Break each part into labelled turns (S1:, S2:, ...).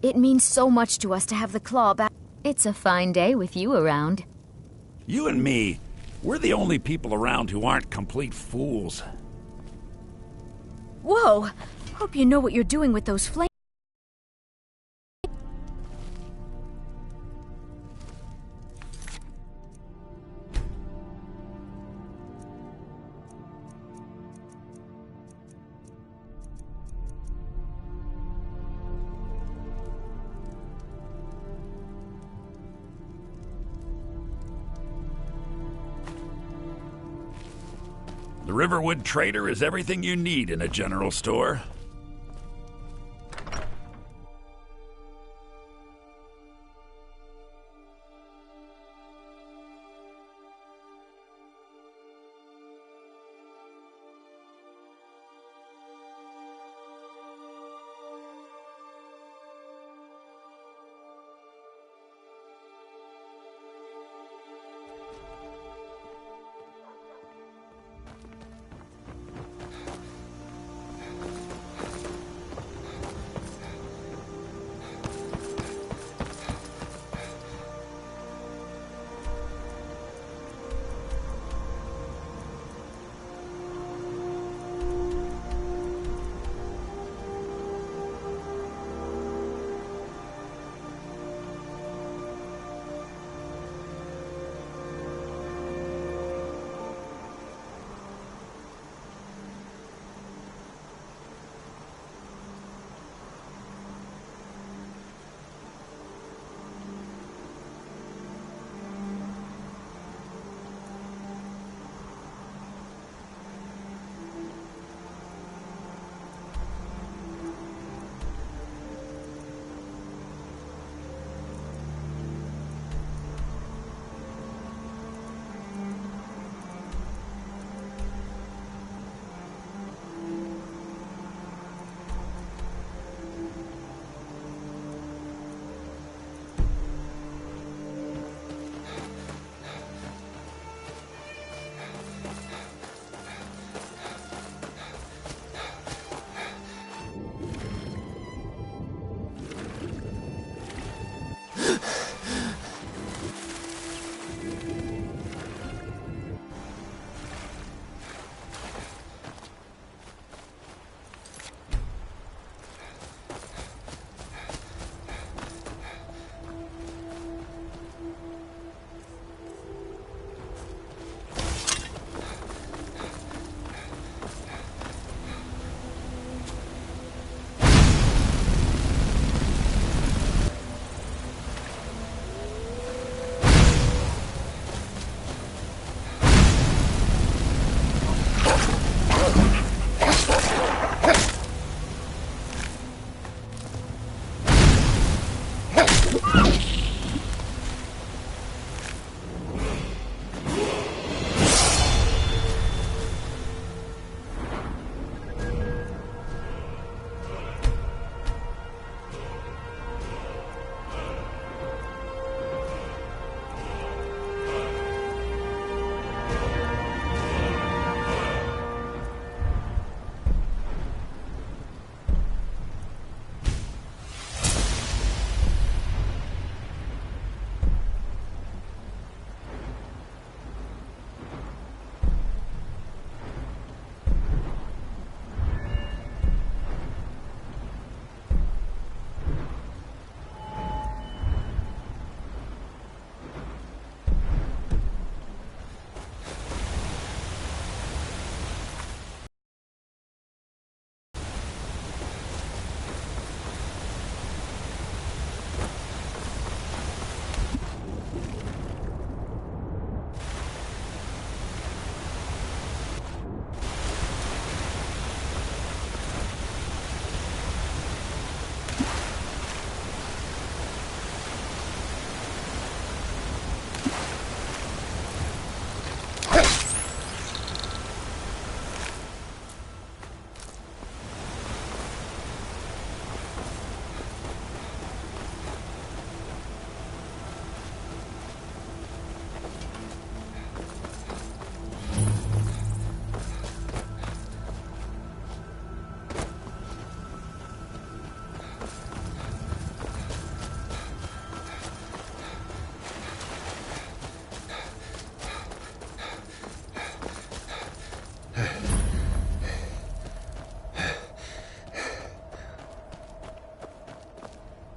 S1: It means so much to us to have the claw back. It's a fine day with you around.
S2: You and me, we're the only people around who aren't complete fools.
S1: Whoa! Hope you know what you're doing with those flames.
S2: The Riverwood Trader is everything you need in a general store.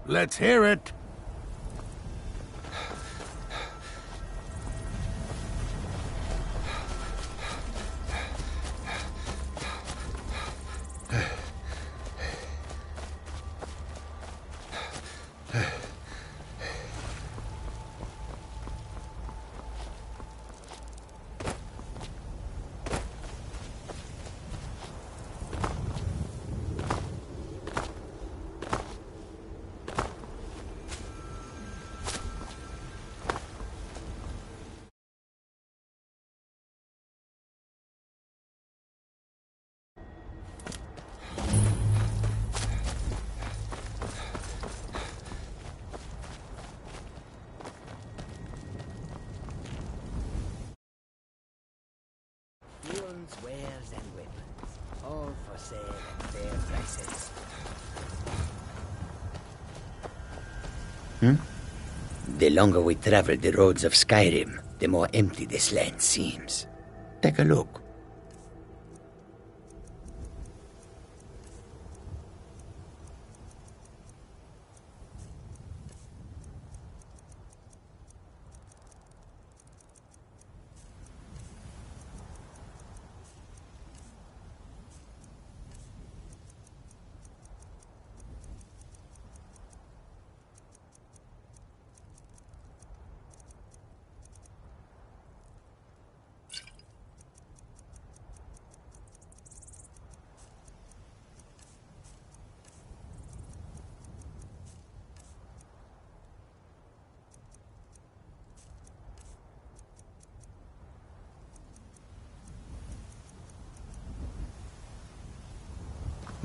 S3: Let's hear it.
S4: Tools, wares, and weapons. All for sale at fair prices. The longer we travel the roads of Skyrim, the more empty this land seems. Take a look.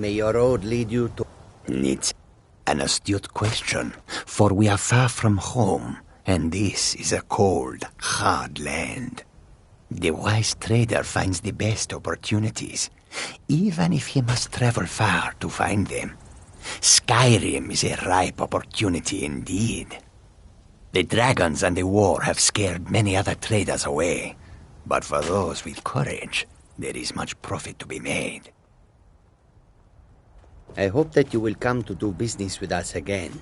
S4: May your road lead you to... It's an astute question, for we are far from home, and this is a cold, hard land. The wise trader finds the best opportunities, even if he must travel far to find them. Skyrim is a ripe opportunity indeed. The dragons and the war have scared many other traders away, but for those with courage, there is much profit to be made. I hope that you will come to do business with us again.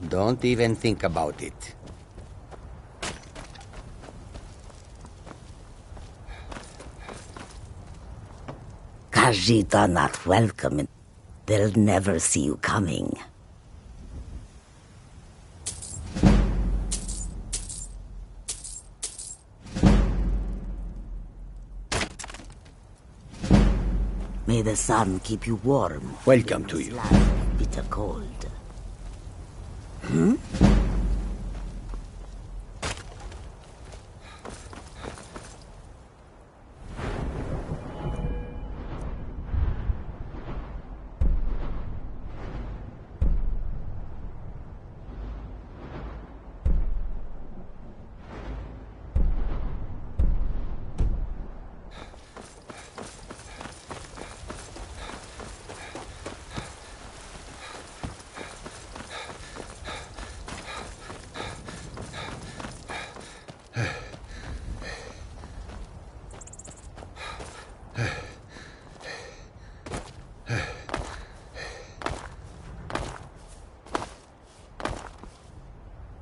S4: Don't even think about it.
S5: Khajiit are not welcome. They'll never see you coming. May the sun keep you warm.
S4: Welcome to you.
S5: Bitter cold.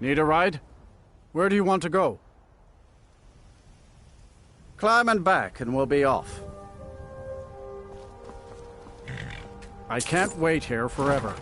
S6: Need a ride? Where do you want to go? Climb and back and we'll be off. I can't wait here forever.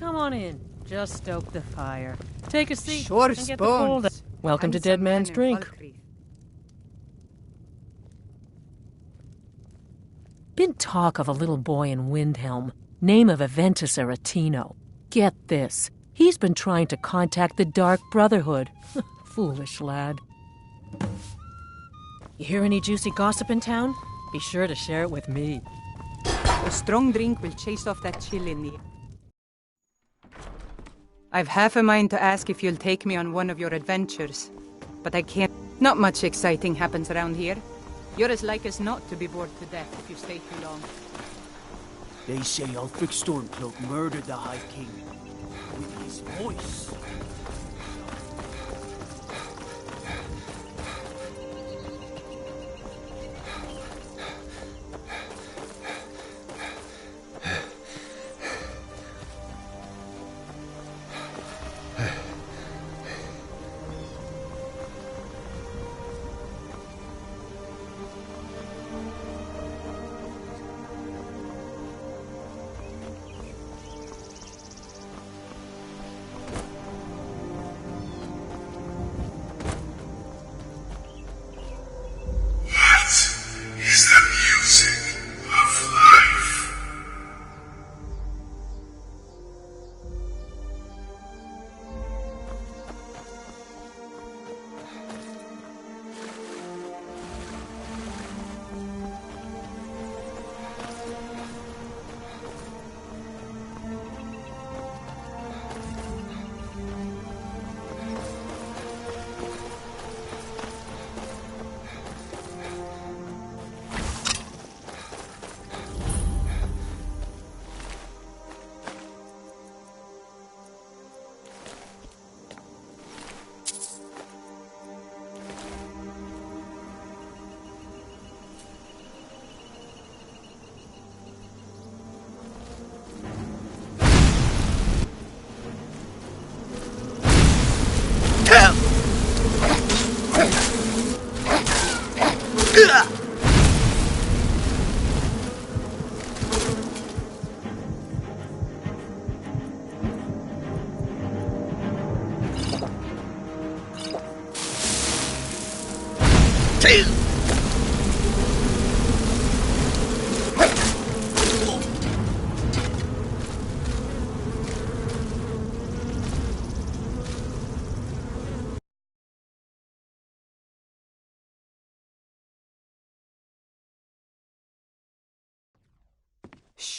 S3: Come on in. Just stoke the fire. Take a seat
S7: Sure,
S3: and get the cold.
S7: Spoons.
S3: Welcome to Dead Man's Drink. Been talk of a little boy in Windhelm, name of Aventus Aretino. Get this. He's been trying to contact the Dark Brotherhood. Foolish lad. You hear any juicy gossip in town? Be sure to share it with me.
S7: A strong drink will chase off that chill in the... I've half a mind to ask if you'll take me on one of your adventures, but I can't. Not much exciting happens around here. You're as like as not to be bored to death if you stay too long.
S8: They say Ulfric Stormcloak murdered the High King with his voice.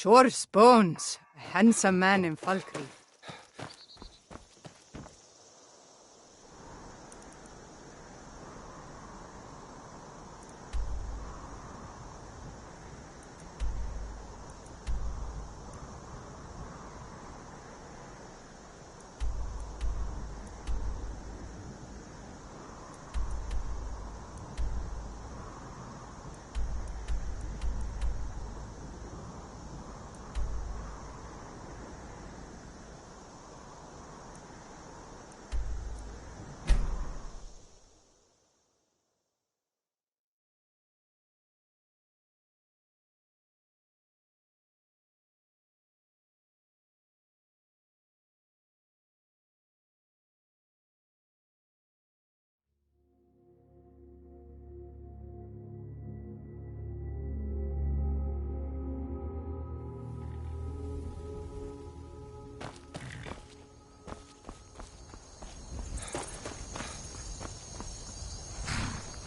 S7: Sure, Spoons. A handsome man in Falkreath.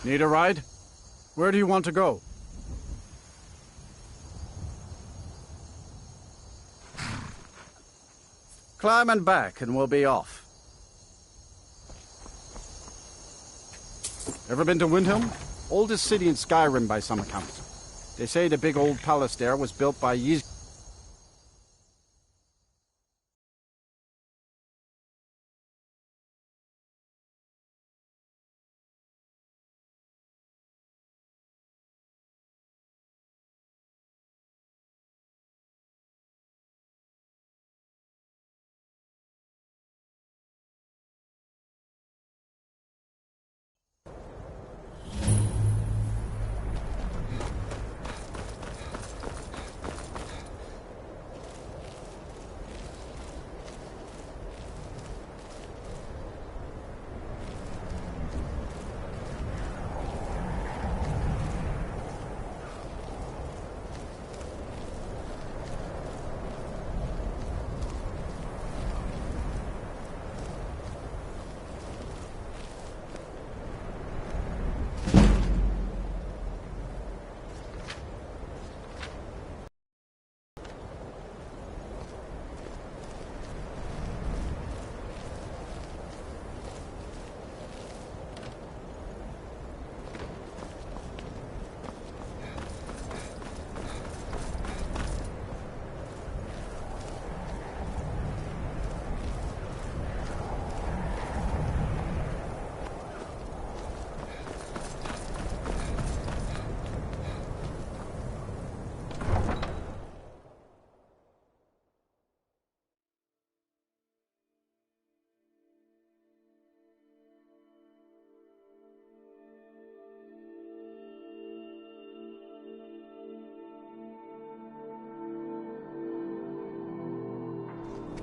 S6: Need a ride? Where do you want to go? Climb and back and we'll be off. Ever been to Windhelm? Oldest city in Skyrim by some accounts. They say the big old palace there was built by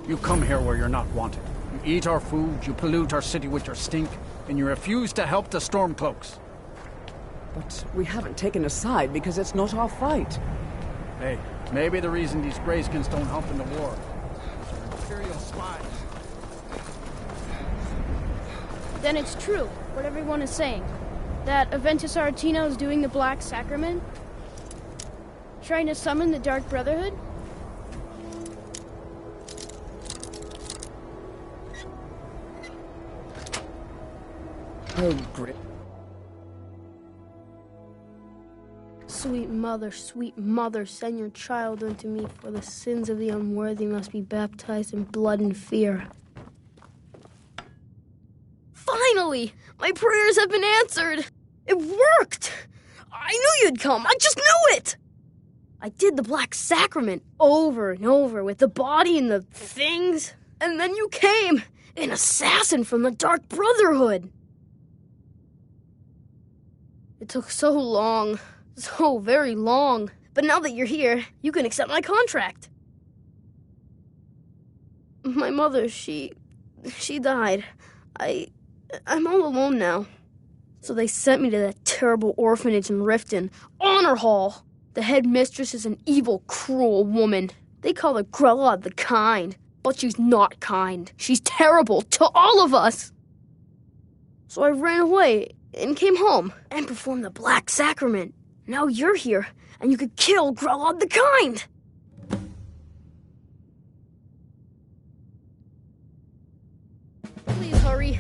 S6: You come here where you're not wanted. You eat our food, you pollute our city with your stink, and you refuse to help the Stormcloaks.
S9: But we haven't taken a side because it's not our fight.
S6: Hey, maybe the reason these Greyskins don't help in the war is they're Imperial spies.
S10: Then it's true, what everyone is saying. That Aventus Aretino is doing the Black Sacrament? Trying to summon the Dark Brotherhood?
S9: Oh, great.
S10: Sweet mother, send your child unto me, for the sins of the unworthy must be baptized in blood and fear. Finally! My prayers have been answered! It worked! I knew you'd come! I just knew it! I did the Black Sacrament over and over with the body and the things, and then you came! An assassin from the Dark Brotherhood! It took so long. So very long. But now that you're here, you can accept my contract. My mother, she died. I'm all alone now. So they sent me to that terrible orphanage in Riften, Honor Hall. The headmistress is an evil, cruel woman. They call her Grella the Kind. But she's not kind. She's terrible to all of us. So I ran away and came home and performed the Black Sacrament. Now you're here, and you could kill Grella the Kind! Please hurry.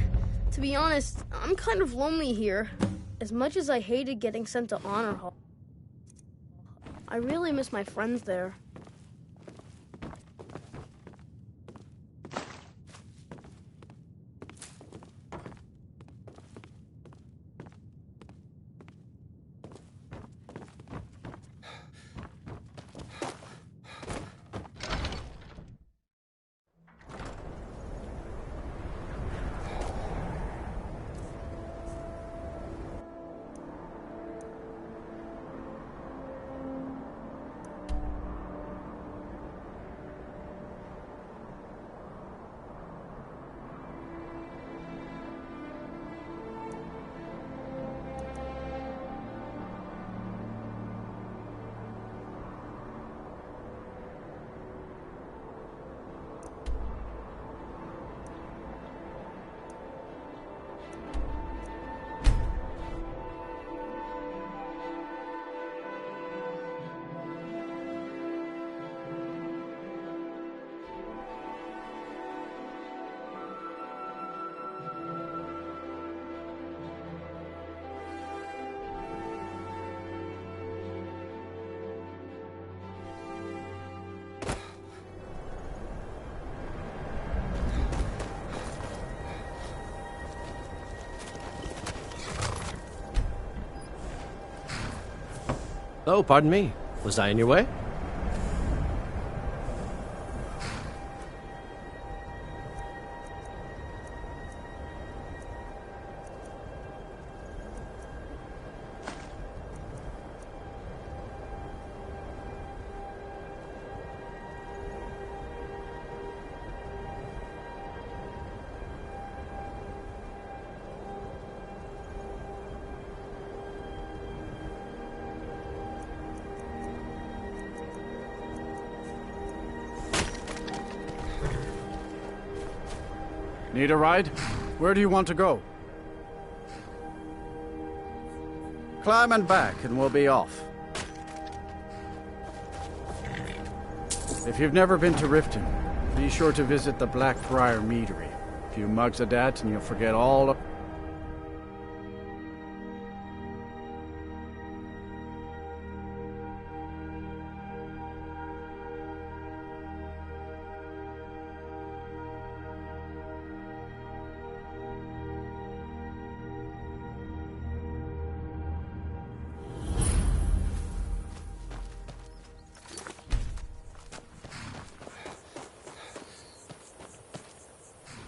S10: To be honest, I'm kind of lonely here. As much as I hated getting sent to Honor Hall, I really miss my friends there.
S11: Oh, pardon me. Was I in your way?
S6: Need a ride? Where do you want to go? Climb and back and we'll be off. If you've never been to Riften, be sure to visit the Blackfriar Meadery. A few mugs of that and you'll forget all of...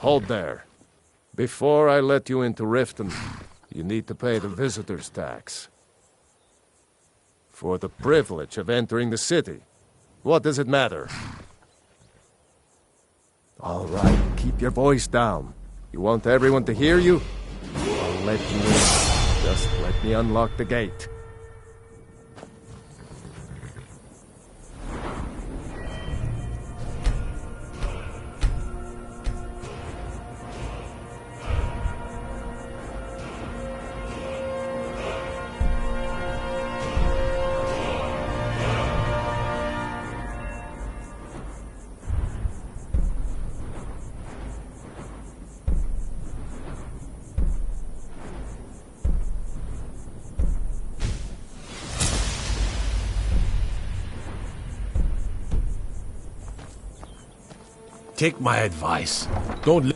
S12: Hold there. Before I let you into Riften, you need to pay the visitor's tax. For the privilege of entering the city. What does it matter? All right, keep your voice down. You want everyone to hear you? I'll let you in. Just let me unlock the gate.
S13: Take my advice. Don't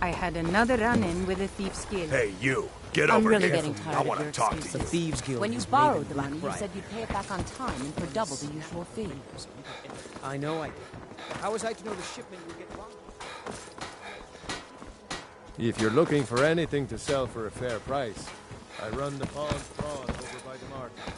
S7: I had another run-in with a thief's guild.
S14: Hey, you! Get
S3: I'm
S14: over
S3: really
S14: here.
S3: getting tired
S14: I
S3: of
S14: want
S3: your
S14: to talk to
S3: excuses.
S14: you.
S15: Thieves Guild.
S16: When you borrowed the money, you said you'd pay it back on time and for double the usual fee.
S15: I know I did. How was I to know the shipment would get wrong?
S12: If you're looking for anything to sell for a fair price, I run the pawn fraud over by the market.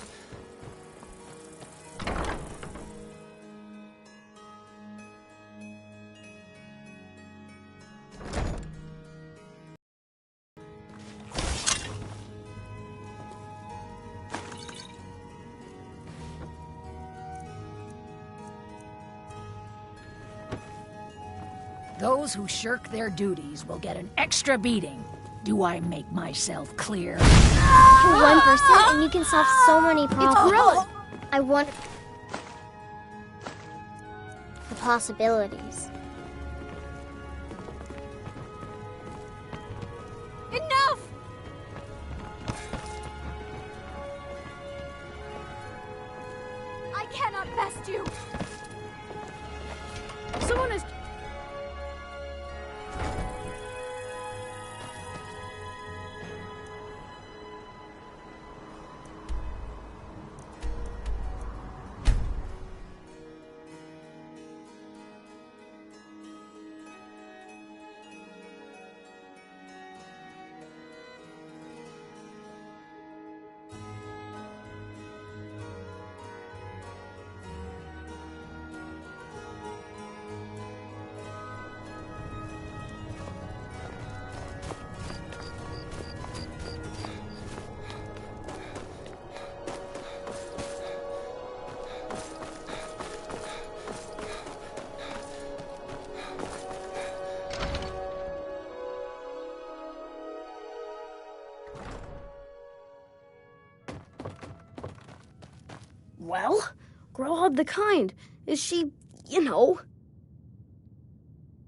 S17: Those who shirk their duties will get an extra beating. Do I make myself clear?
S18: 1% and you can solve so many problems.
S10: It's Gorilla!
S18: I want the possibilities.
S1: Enough! I cannot best you!
S10: Someone is... Well, Growlhub the Kind. Is she, you know...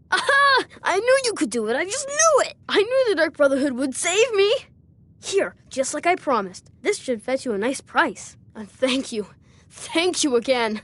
S10: Aha! I knew you could do it. I just knew it. I knew the Dark Brotherhood would save me. Here, just like I promised. This should fetch you a nice price. And thank you. Thank you again.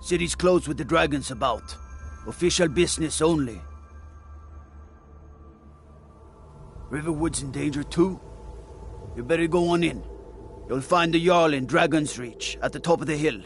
S8: City's closed with the dragons about. Official business only. Riverwood's in danger too? You better go on in. You'll find the Jarl in Dragon's Reach, at the top of the hill.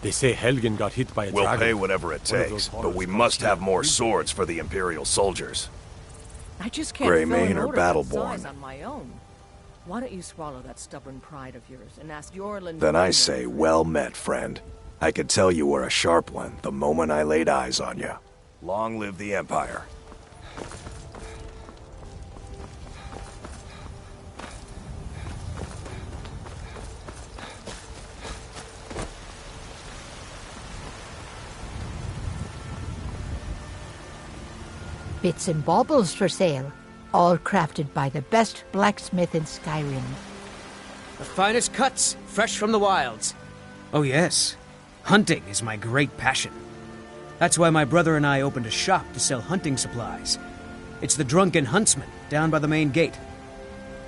S13: They say Helgen got hit by a
S14: We'll
S13: dragon.
S14: pay whatever it takes, but we must have more swords for the Imperial soldiers.
S3: I just can't
S14: Grey
S3: fill an
S14: Mane or
S3: order that
S14: Battleborn?
S3: size on my own. Why don't you swallow that stubborn pride of yours and ask Yorlin?
S14: Then I say, well met, friend. I could tell you were a sharp one the moment I laid eyes on you. Long live the Empire.
S17: Bits and baubles for sale, all crafted by the best blacksmith in Skyrim.
S15: The finest cuts, fresh from the wilds. Oh yes, hunting is my great passion. That's why my brother and I opened a shop to sell hunting supplies. It's the Drunken Huntsman, down by the main gate.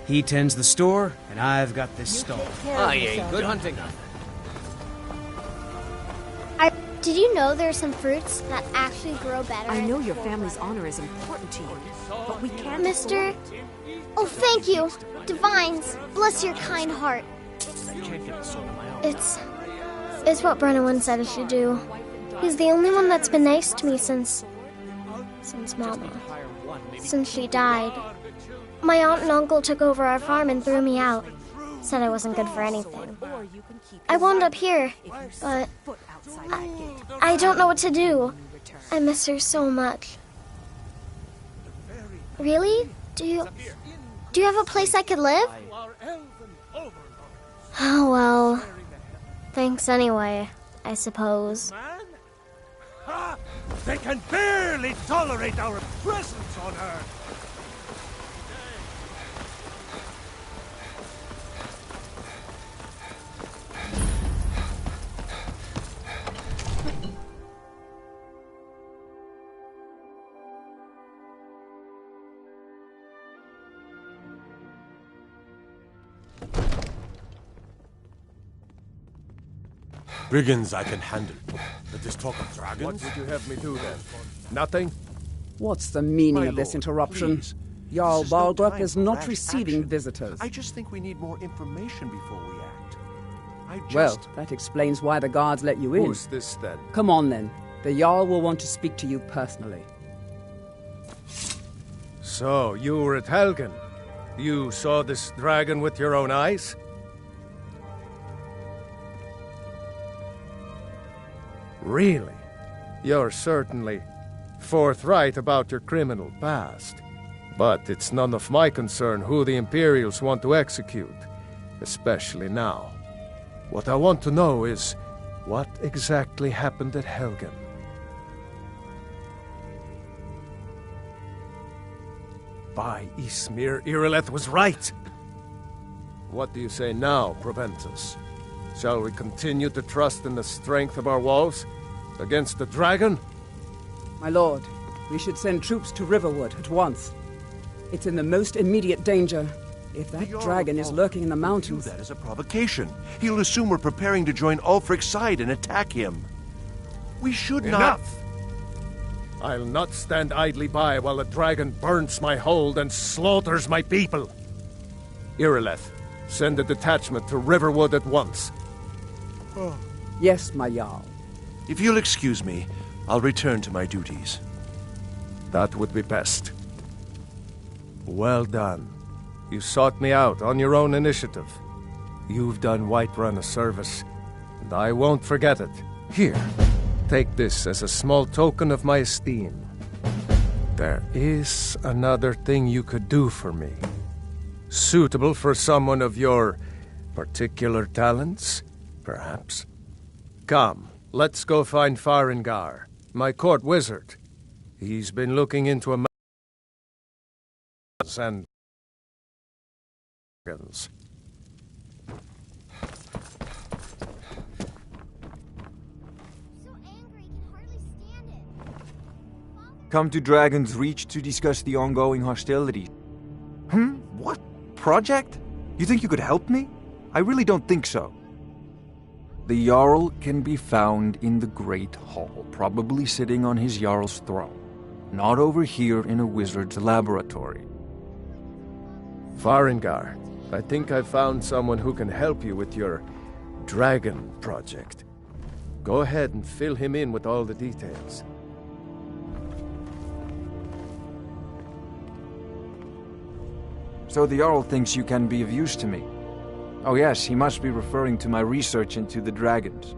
S15: He tends the store, and I've got this stall. Good hunting.
S18: Did you know there are some fruits that actually grow better?
S9: I know your family's honor is important to you, but we can't...
S18: Mister... Oh, thank you. Divines, bless your kind heart. It's what Brennan said I should do. He's the only one that's been nice to me since Mama. Since she died. My aunt and uncle took over our farm and threw me out. Said I wasn't good for anything. I wound up here, but I don't know what to do. I miss her so much. Really? Do you have a place I could live? Oh, well. Thanks anyway, I suppose.
S19: They can barely tolerate our presence on Earth.
S13: Brigands I can handle. But this talk of dragons?
S12: What would you have me do then? Nothing?
S9: What's the meaning of this
S20: lord,
S9: interruption?
S20: please.
S9: Jarl
S20: This is no
S9: Balgrup
S20: time
S9: is
S20: for
S9: not
S20: rash
S9: receiving
S20: action.
S9: visitors.
S20: I just think we need more information before we act.
S9: Well, that explains why the guards let you in.
S12: Who's this then?
S9: Come on then. The Jarl will want to speak to you personally.
S12: So, you were at Helgen. You saw this dragon with your own eyes? Really? You're certainly forthright about your criminal past. But it's none of my concern who the Imperials want to execute, especially now. What I want to know is, what exactly happened at Helgen? By Ysmir, Irileth was right! What do you say now, Proventus? Shall we continue to trust in the strength of our walls against the dragon?
S9: My lord, we should send troops to Riverwood at once. It's in the most immediate danger. If that dragon is lurking in the mountains...
S20: That is a provocation. He'll assume we're preparing to join Ulfric's side and attack him. We should not...
S12: Enough! I'll not stand idly by while the dragon burns my hold and slaughters my people. Irileth, send a detachment to Riverwood at once.
S9: Yes, my Jarl.
S20: If you'll excuse me, I'll return to my duties.
S12: That would be best. Well done. You sought me out on your own initiative. You've done Whiterun a service, and I won't forget it. Here, take this as a small token of my esteem. There is another thing you could do for me. Suitable for someone of your particular talents, perhaps. Come, let's go find Farengar, my court wizard. He's been looking into a and dragons.
S21: Come to Dragon's Reach to discuss the ongoing hostilities. What? Project? You think you could help me? I really don't think so. The Jarl can be found in the Great Hall, probably sitting on his Jarl's throne. Not over here in a wizard's laboratory.
S12: Farengar, I think I found someone who can help you with your dragon project. Go ahead and fill him in with all the details.
S21: So the Jarl thinks you can be of use to me. Oh yes, he must be referring to my research into the dragons.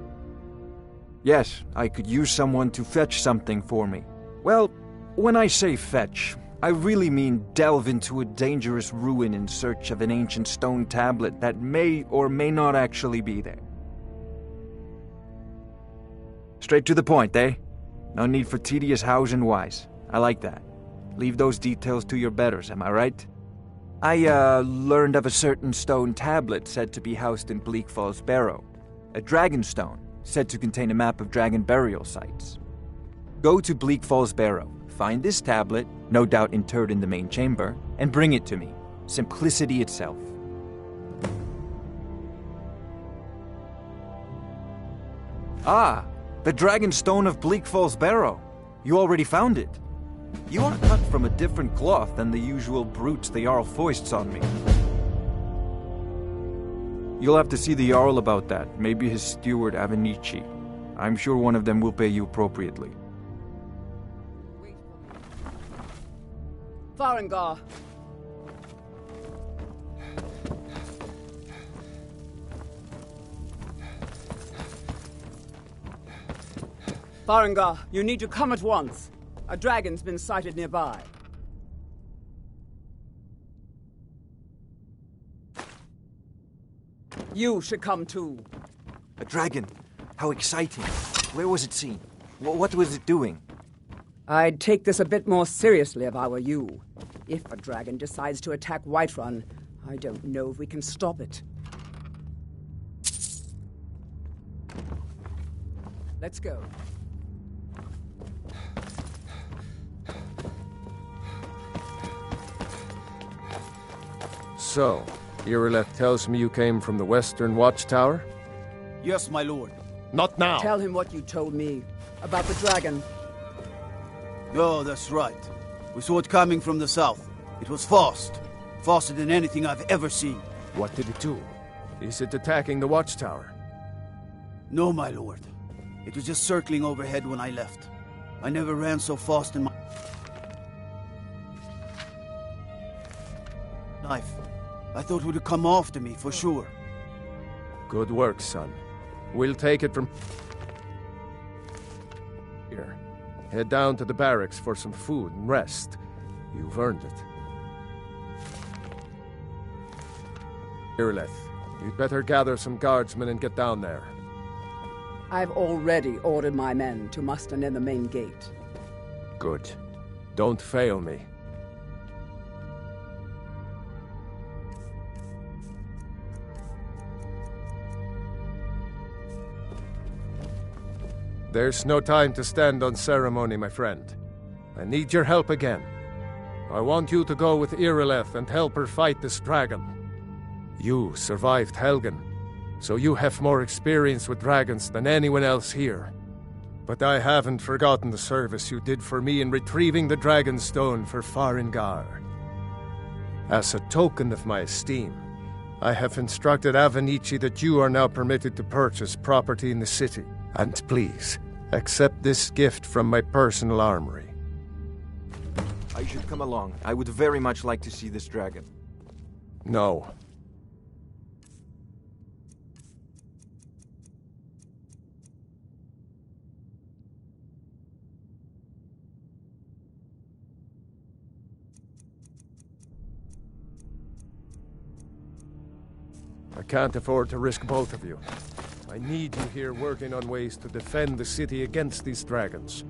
S21: Yes, I could use someone to fetch something for me. Well, when I say fetch, I really mean delve into a dangerous ruin in search of an ancient stone tablet that may or may not actually be there. Straight to the point, eh? No need for tedious hows and whys. I like that. Leave those details to your betters, am I right? I, learned of a certain stone tablet said to be housed in Bleak Falls Barrow. A dragon stone, said to contain a map of dragon burial sites. Go to Bleak Falls Barrow, find this tablet, no doubt interred in the main chamber, and bring it to me. Simplicity itself. Ah, the dragon stone of Bleak Falls Barrow. You already found it. You are cut from a different cloth than the usual brutes the Jarl foists on me. You'll have to see the Jarl about that, maybe his steward Avenici. I'm sure one of them will pay you appropriately.
S9: Farengar! Farengar, you need to come at once. A dragon's been sighted nearby. You should come too.
S21: A dragon? How exciting. Where was it seen? What was it doing?
S9: I'd take this a bit more seriously if I were you. If a dragon decides to attack Whiterun, I don't know if we can stop it. Let's go.
S12: So, Irileth tells me you came from the Western Watchtower?
S8: Yes, my lord.
S12: Not now!
S9: Tell him what you told me about the dragon.
S8: Oh, that's right. We saw it coming from the south. It was fast. Faster than anything I've ever seen.
S12: What did it do? Is it attacking the Watchtower?
S8: No, my lord. It was just circling overhead when I left. I never ran so fast in my life. I thought it would come after me, for sure.
S12: Good work, son. We'll take it from here. Head down to the barracks for some food and rest. You've earned it. Irileth, you'd better gather some guardsmen and get down there.
S9: I've already ordered my men to muster near the main gate.
S12: Good. Don't fail me. There's no time to stand on ceremony, my friend. I need your help again. I want you to go with Irileth and help her fight this dragon. You survived Helgen, so you have more experience with dragons than anyone else here. But I haven't forgotten the service you did for me in retrieving the dragon stone for Farengar. As a token of my esteem, I have instructed Avenici that you are now permitted to purchase property in the city. And please, accept this gift from my personal armory.
S21: I should come along. I would very much like to see this dragon.
S12: No. I can't afford to risk both of you. I need you here working on ways to defend the city against these dragons.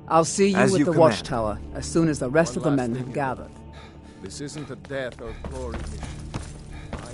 S9: I'll see you
S21: As
S9: with
S21: you
S9: the
S21: command.
S9: watchtower as soon as the rest of the men have gathered.
S12: This isn't a death or glory mission. I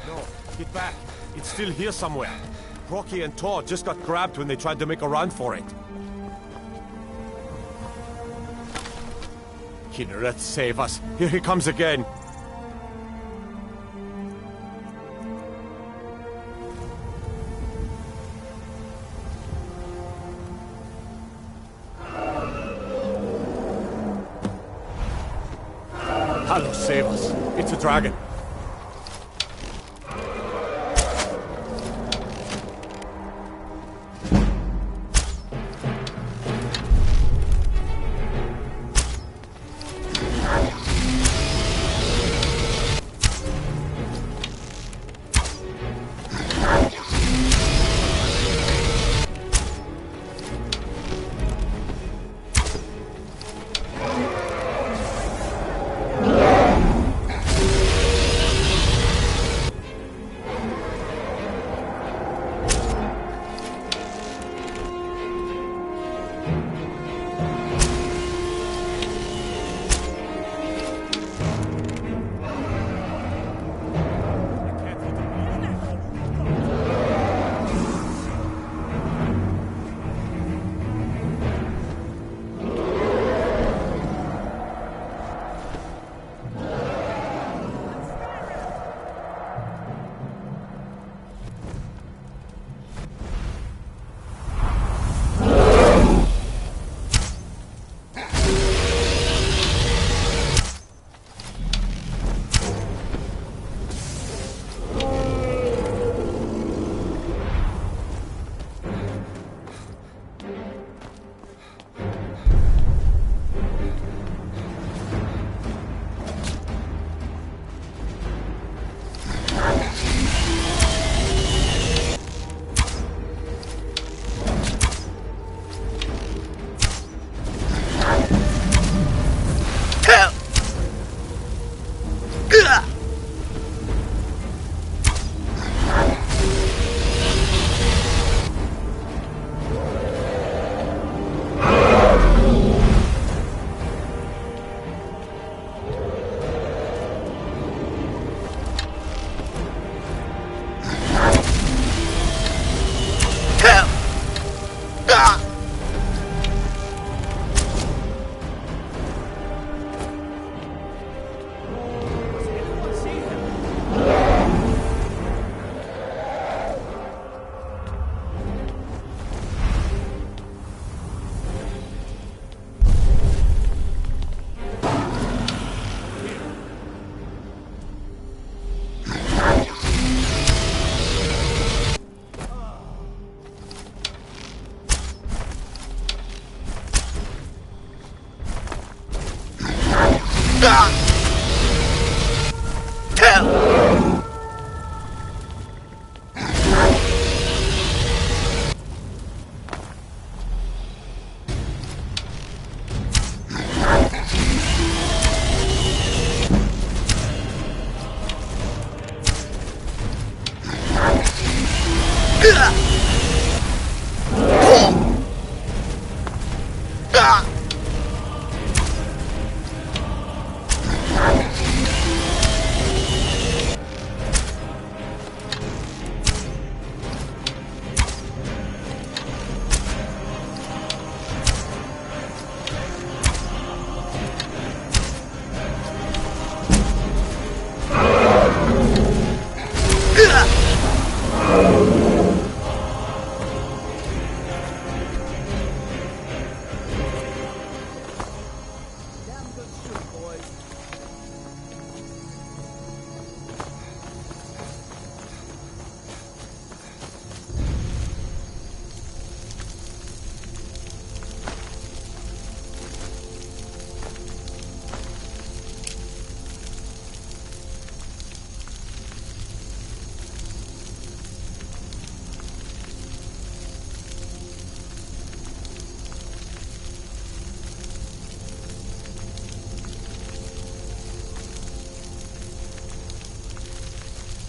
S12: know.
S13: Get back. It's still here somewhere. Rocky and Todd just got grabbed when they tried to make a run for it. Kinneret, save us. Here he comes again. Hallow, save us. It's a dragon.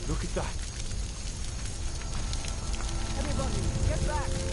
S13: Look at that.
S19: Everybody, get back!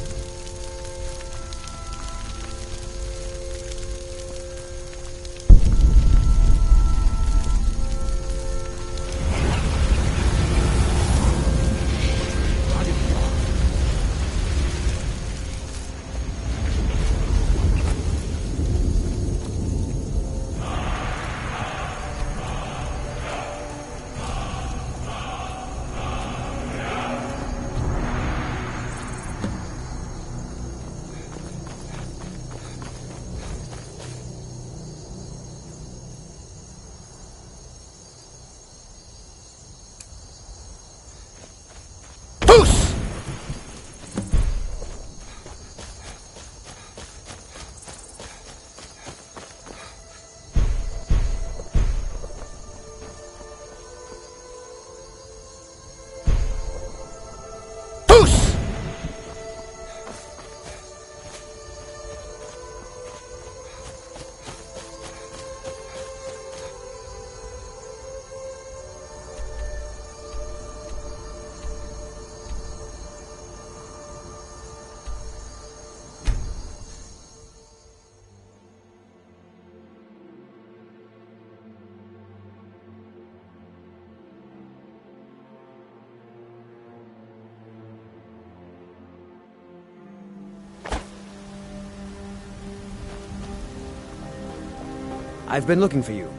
S15: I've been looking for you.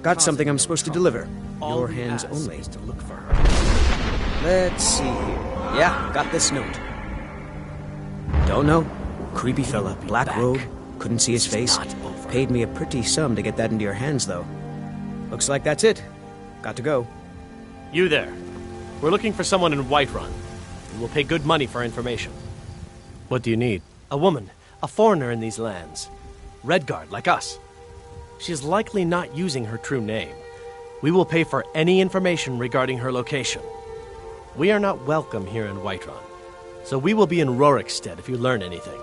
S15: Got something I'm supposed to deliver. Your hands only.
S11: To look for her.
S15: Let's see here. Yeah, got this note. Don't know. Creepy fella, black robe. Couldn't see his face. Paid me a pretty sum to get that into your hands, though. Looks like that's it. Got to go.
S11: You there. We're looking for someone in Whiterun. And we'll pay good money for information. What do you need? A woman. A foreigner in these lands. Redguard, like us. She is likely not using her true name. We will pay for any information regarding her location. We are not welcome here in Whiterun, so we will be in Rorikstead if you learn anything.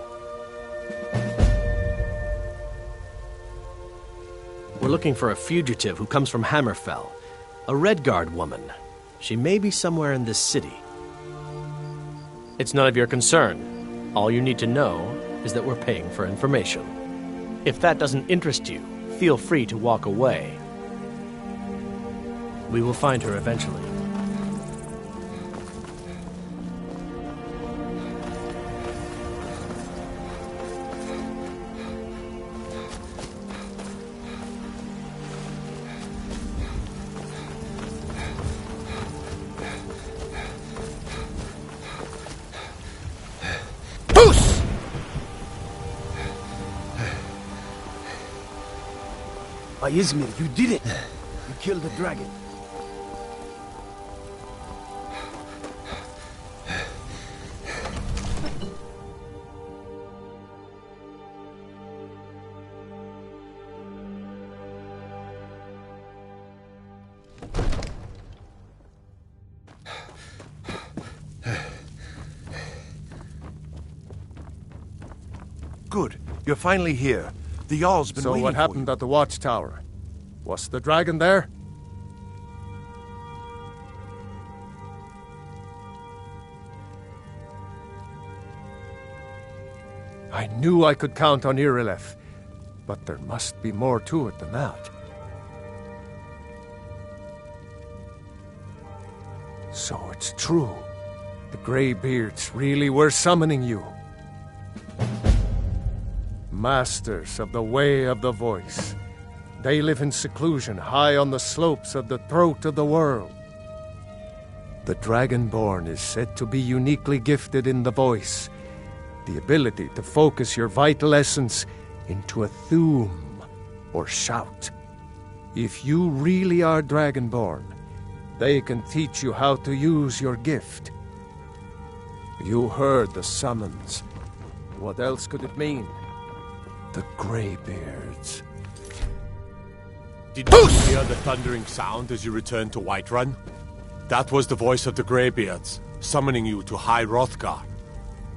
S11: We're looking for a fugitive who comes from Hammerfell, a Redguard woman. She may be somewhere in this city. It's none of your concern. All you need to know is that we're paying for information. If that doesn't interest you, feel free to walk away. We will find her eventually.
S8: Izmir, you did it! You killed the dragon.
S20: Good. You're finally here. The Jarl's been waiting
S12: So what happened at the watchtower? Was the dragon there? I knew I could count on Irileth, but there must be more to it than that. So it's true. The Greybeards really were summoning you. Masters of the Way of the Voice. They live in seclusion high on the slopes of the throat of the world. The Dragonborn is said to be uniquely gifted in the voice, the ability to focus your vital essence into a thume or shout. If you really are Dragonborn, they can teach you how to use your gift. You heard the summons. What else could it mean? The Greybeards.
S13: Did you hear the thundering sound as you returned to Whiterun? That was the voice of the Greybeards, summoning you to High Hrothgar.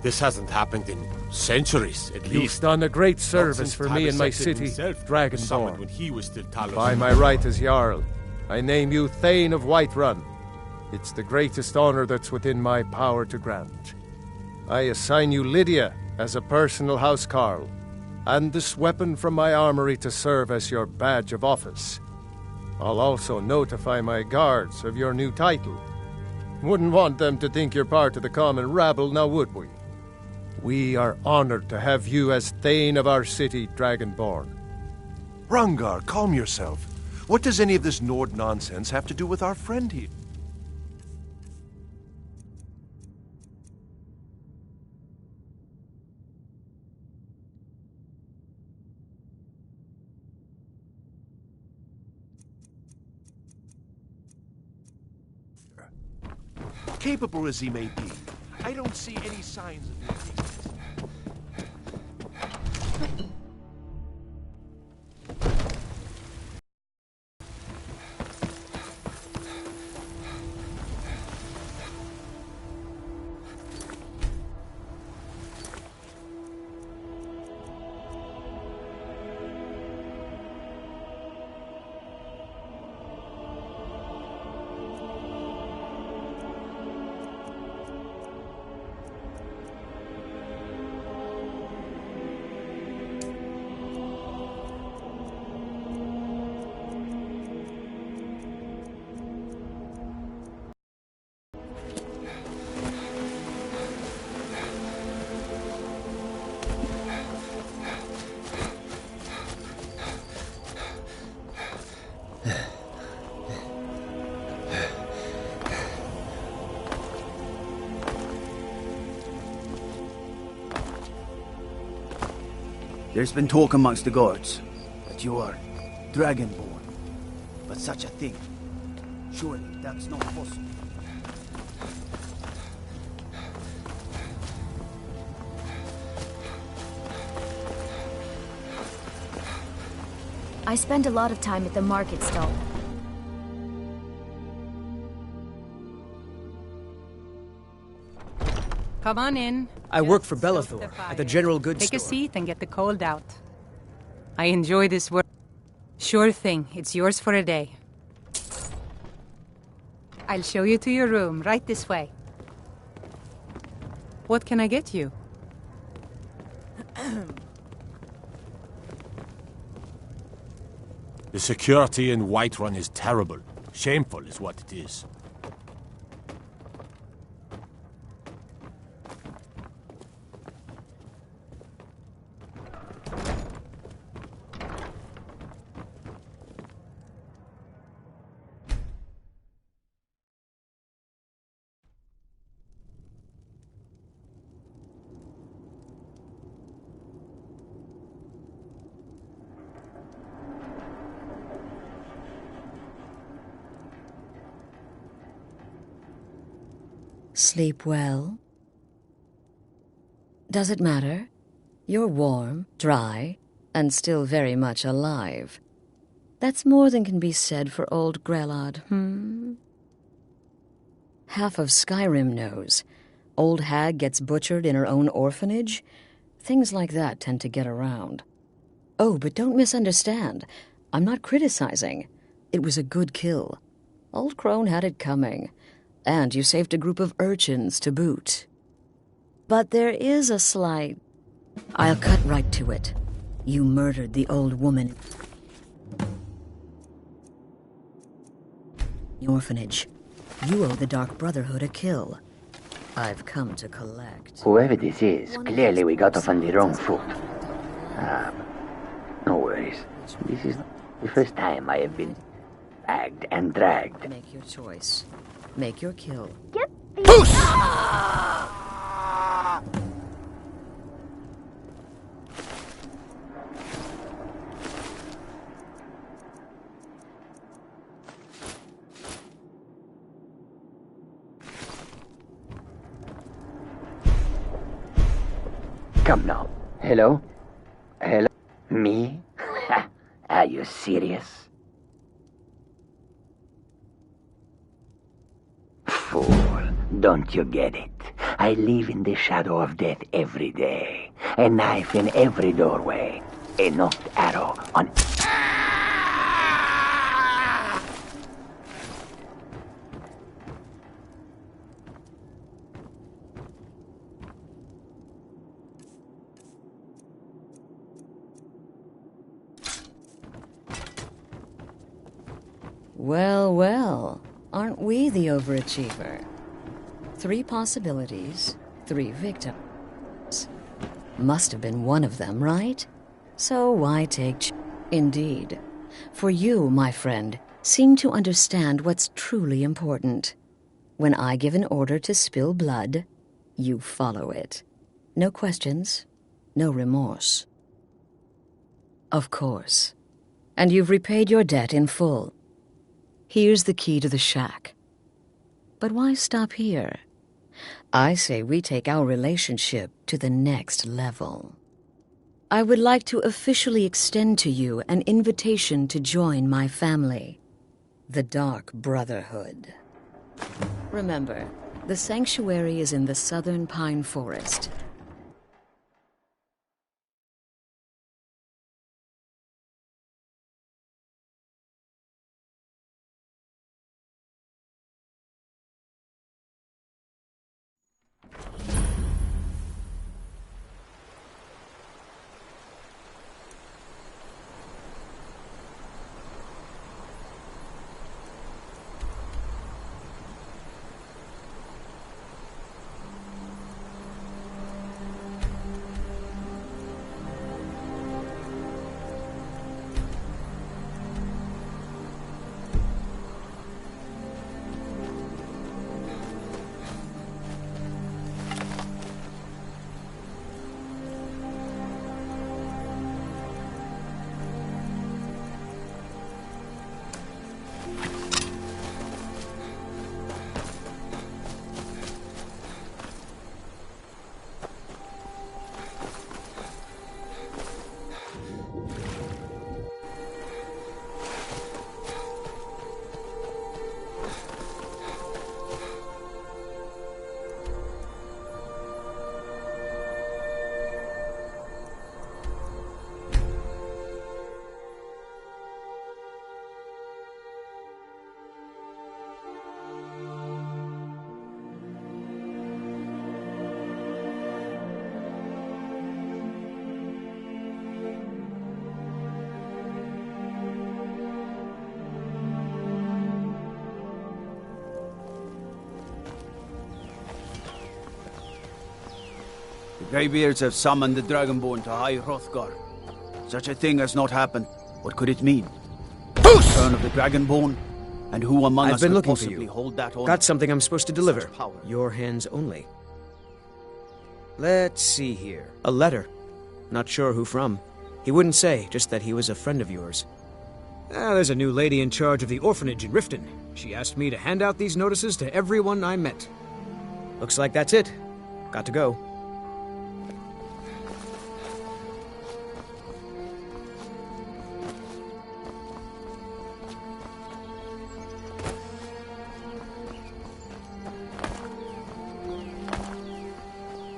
S13: This hasn't happened in centuries, at least.
S12: You've done a great service for me in my city, Dragonborn.
S13: When he was still Talos.
S12: By my right as Jarl, I name you Thane of Whiterun. It's the greatest honor that's within my power to grant. I assign you Lydia as a personal housecarl, and this weapon from my armory to serve as your badge of office. I'll also notify my guards of your new title. Wouldn't want them to think you're part of the common rabble, now would we? We are honored to have you as Thane of our city, Dragonborn.
S20: Rungar, calm yourself. What does any of this Nord nonsense have to do with our friend here? Capable as he may be, I don't see any signs of weakness.
S8: There's been talk amongst the guards that you are Dragonborn. But such a thing, surely that's not possible.
S1: I spend a lot of time at the market stall.
S7: Come on in.
S15: I work for Bellathor at the General Goods
S7: Take
S15: Store.
S7: a seat and get the cold out. I enjoy this work. Sure thing. It's yours for a day. I'll show you to your room, right this way. What can I get you?
S13: The security in Whiterun is terrible. Shameful is what it is.
S2: Sleep well? Does it matter? You're warm, dry, and still very much alive. That's more than can be said for old Grelod, Half of Skyrim knows. Old hag gets butchered in her own orphanage. Things like that tend to get around. Oh, but don't misunderstand. I'm not criticizing. It was a good kill. Old Crone had it coming. And you saved a group of urchins to boot. But there is a slight... I'll cut right to it. You murdered the old woman. The orphanage. You owe the Dark Brotherhood a kill. I've come to collect.
S4: Whoever this is, clearly we got off on the wrong foot. No worries. This is the first time I have been bagged and dragged.
S2: Make your choice. Make your kill.
S18: Get the...
S4: Come now. Hello? Hello? Me? Are you serious? Fool, don't you get it? I live in the shadow of death every day. A knife in every doorway. A knocked arrow on...
S2: Well, well. Aren't we the overachiever? 3 possibilities, 3 victims. Must have been one of them, right? So why take... Indeed. For you, my friend, seem to understand what's truly important. When I give an order to spill blood, you follow it. No questions, no remorse. Of course. And you've repaid your debt in full. Here's the key to the shack. But why stop here? I say we take our relationship to the next level. I would like to officially extend to you an invitation to join my family, the Dark Brotherhood. Remember, the sanctuary is in the southern pine forest.
S8: Greybeards have summoned the Dragonborn to High Hrothgar. Such a thing has not happened. What could it mean? Return of the Dragonborn? And who among us could possibly hold that honor?
S15: Got something I'm supposed to deliver. Your hands only. Let's see here. A letter. Not sure who from. He wouldn't say, just that he was a friend of yours. There's a new lady in charge of the orphanage in Riften. She asked me to hand out these notices to everyone I met. Looks like that's it. Got to go.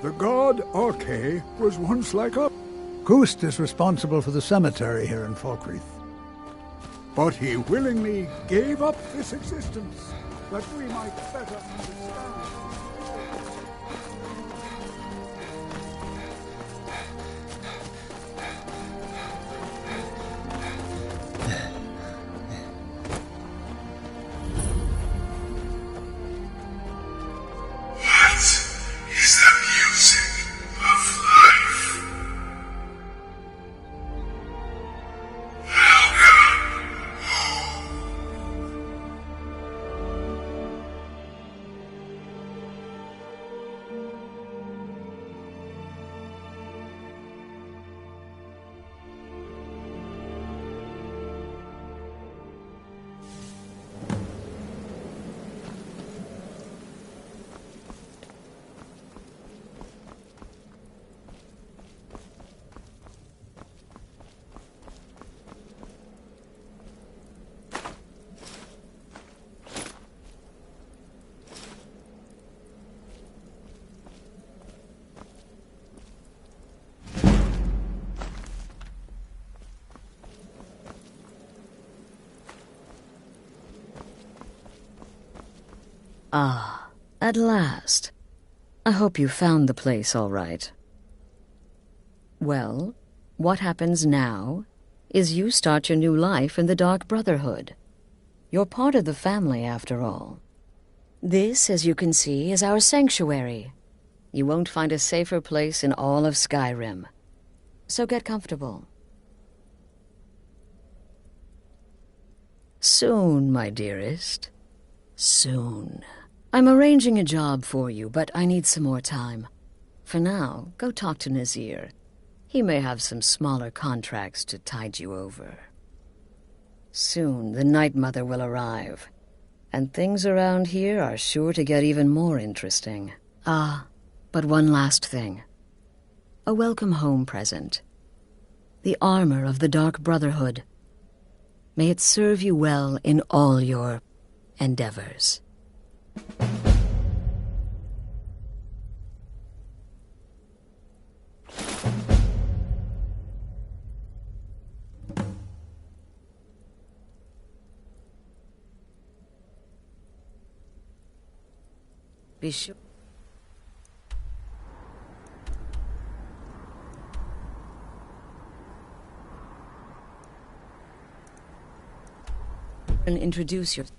S5: The god Orke was once like us. Kust is responsible for the cemetery here in Falkreath. But he willingly gave up this existence, that we might better understand.
S2: Ah, at last. I hope you found the place all right. Well, what happens now is you start your new life in the Dark Brotherhood. You're part of the family, after all. This, as you can see, is our sanctuary. You won't find a safer place in all of Skyrim. So get comfortable. Soon, my dearest. Soon. I'm arranging a job for you, but I need some more time. For now, go talk to Nazir. He may have some smaller contracts to tide you over. Soon, the Night Mother will arrive, and things around here are sure to get even more interesting. Ah, but one last thing. A welcome home present. The armor of the Dark Brotherhood. May it serve you well in all your endeavors. Be sure. And introduce yourself.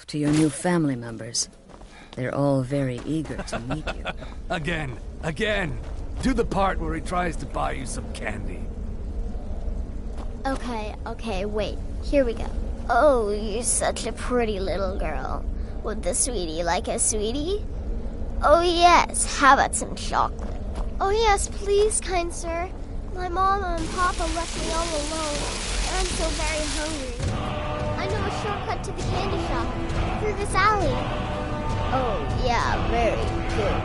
S2: To your new family members. They're all very eager to meet you.
S22: Again! Do the part where he tries to buy you some candy.
S18: Okay, wait. Here we go. Oh, you're such a pretty little girl. Would the sweetie like a sweetie? Oh yes, how about some chocolate? Oh yes, please, kind sir. My mama and papa left me all alone, and I'm so very hungry. I know a shortcut to the candy shop, through this alley. Oh, yeah, very good.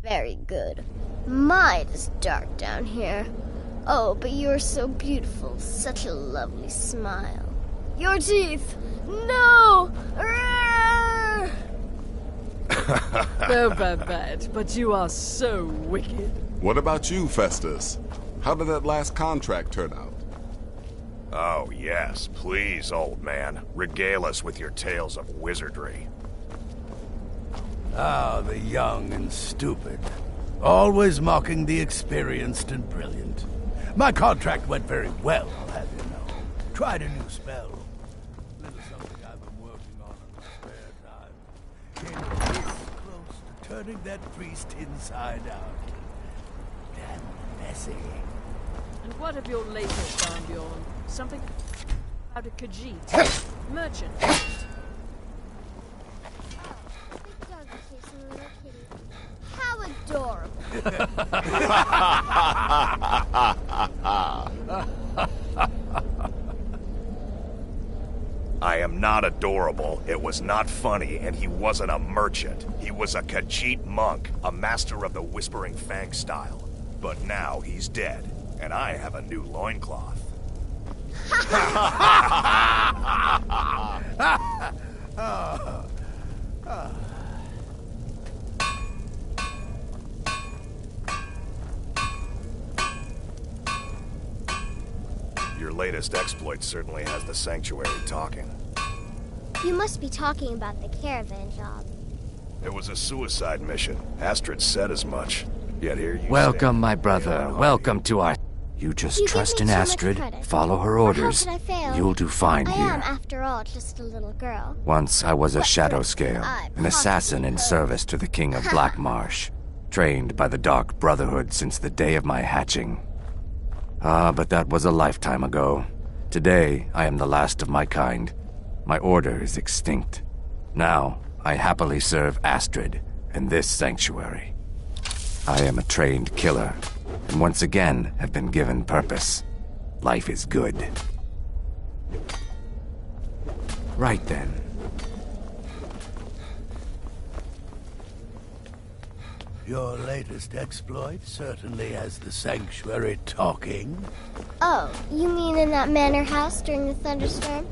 S18: Very good. My, it's dark down here. Oh, but you're so beautiful. Such a lovely smile. Your teeth! No!
S23: No, bad, but you are so wicked.
S24: What about you, Festus? How did that last contract turn out?
S14: Oh, yes. Please, old man. Regale us with your tales of wizardry.
S22: Ah, the young and stupid. Always mocking the experienced and brilliant. My contract went very well, I'll have you know.
S19: Tried a new spell. Little something I've been working on in my spare time. Came this close to turning that priest inside out. Damn messy.
S23: And what have your latest found, Bjorn? Something about a Khajiit? Merchant?
S18: How adorable.
S14: I am not adorable, it was not funny, and he wasn't a merchant. He was a Khajiit monk, a master of the Whispering Fang style. But now he's dead, and I have a new loincloth. Your latest exploit certainly has the Sanctuary talking.
S18: You must be talking about the caravan job.
S14: It was a suicide mission. Astrid said as much. Yet here you
S3: Welcome, my brother. Welcome to our... You just trust in Astrid, follow her orders.
S18: How could I fail?
S3: You'll do fine
S18: I
S3: here.
S18: am, after all, just a little girl.
S3: Once I was a shadow scale,
S18: I
S3: an assassin in service to the King of Black Marsh, trained by the Dark Brotherhood since the day of my hatching. But that was a lifetime ago. Today, I am the last of my kind. My order is extinct. Now, I happily serve Astrid and this sanctuary. I am a trained killer, and once again have been given purpose. Life is good. Right then.
S19: Your latest exploit certainly has the Sanctuary talking.
S18: Oh, you mean in that manor house during the thunderstorm?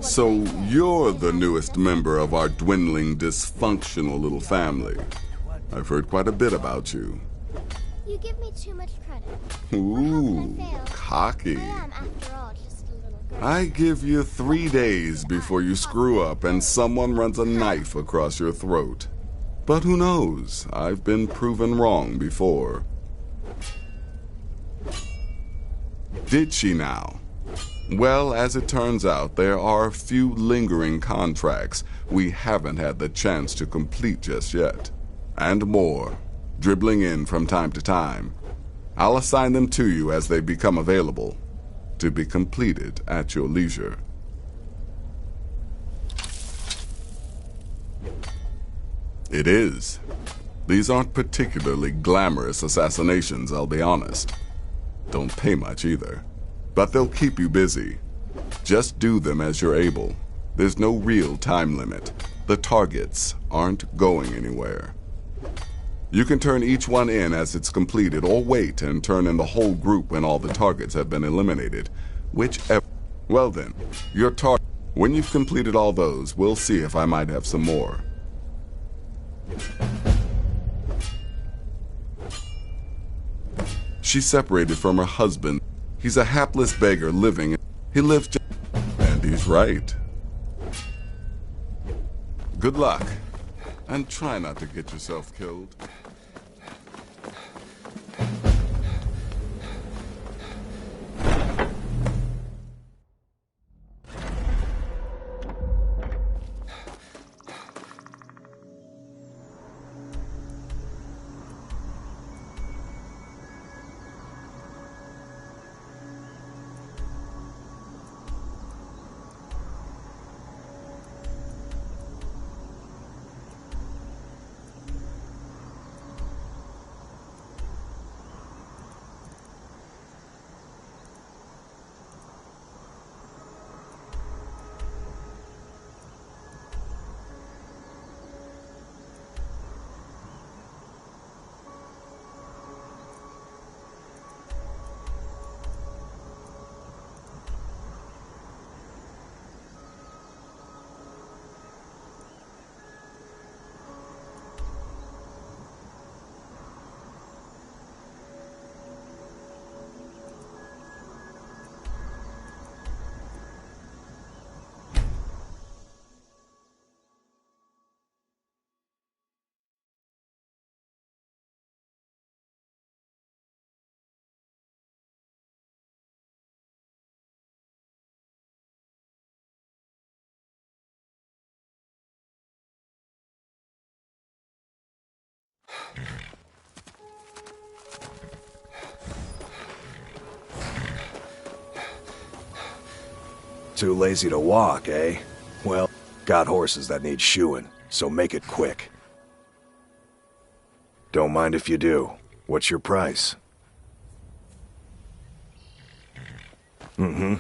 S24: So you're the newest member of our dwindling, dysfunctional little family. I've heard quite a bit about you.
S18: You give me too much credit.
S24: Ooh, cocky.
S18: I am, after all, just a little girl.
S24: I give you 3 days before you screw up and someone runs a knife across your throat. But who knows? I've been proven wrong before. Did she now? Well, as it turns out, there are a few lingering contracts we haven't had the chance to complete just yet. And more, dribbling in from time to time. I'll assign them to you as they become available, to be completed at your leisure. It is. These aren't particularly glamorous assassinations, I'll be honest. Don't pay much either. But they'll keep you busy. Just do them as you're able. There's no real time limit. The targets aren't going anywhere. You can turn each one in as it's completed, or wait and turn in the whole group when all the targets have been eliminated. Whichever. Well then, your target. When you've completed all those, we'll see if I might have some more. She's separated from her husband. He's a hapless beggar living. He lives and he's right. Good luck. And try not to get yourself killed.
S6: Too lazy to walk, eh? Well, got horses that need shoeing, so make it quick. Don't mind if you do. What's your price? Mm-hmm.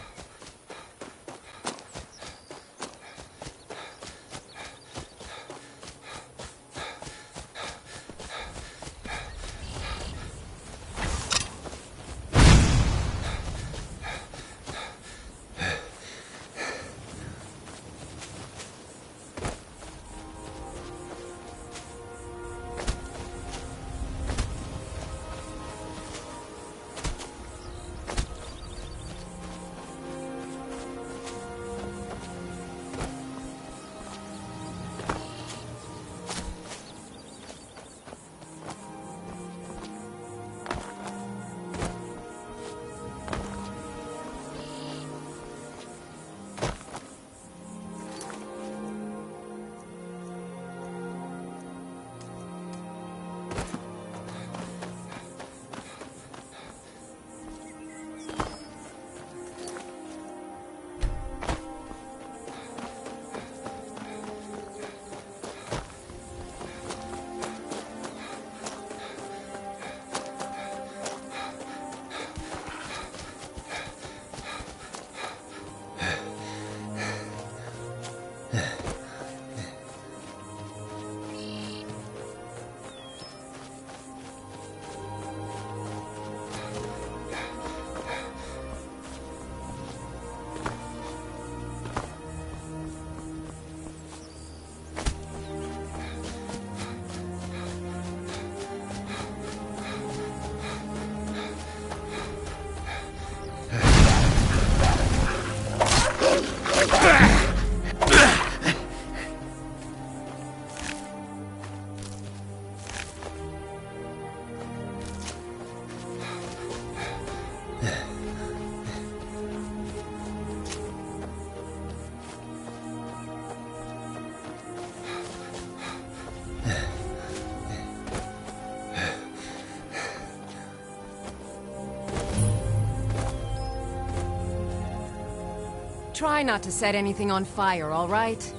S10: Try not to set anything on fire, all right?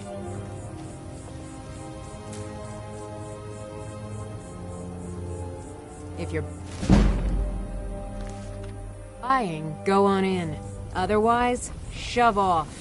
S10: If you're buying, go on in. Otherwise, shove off.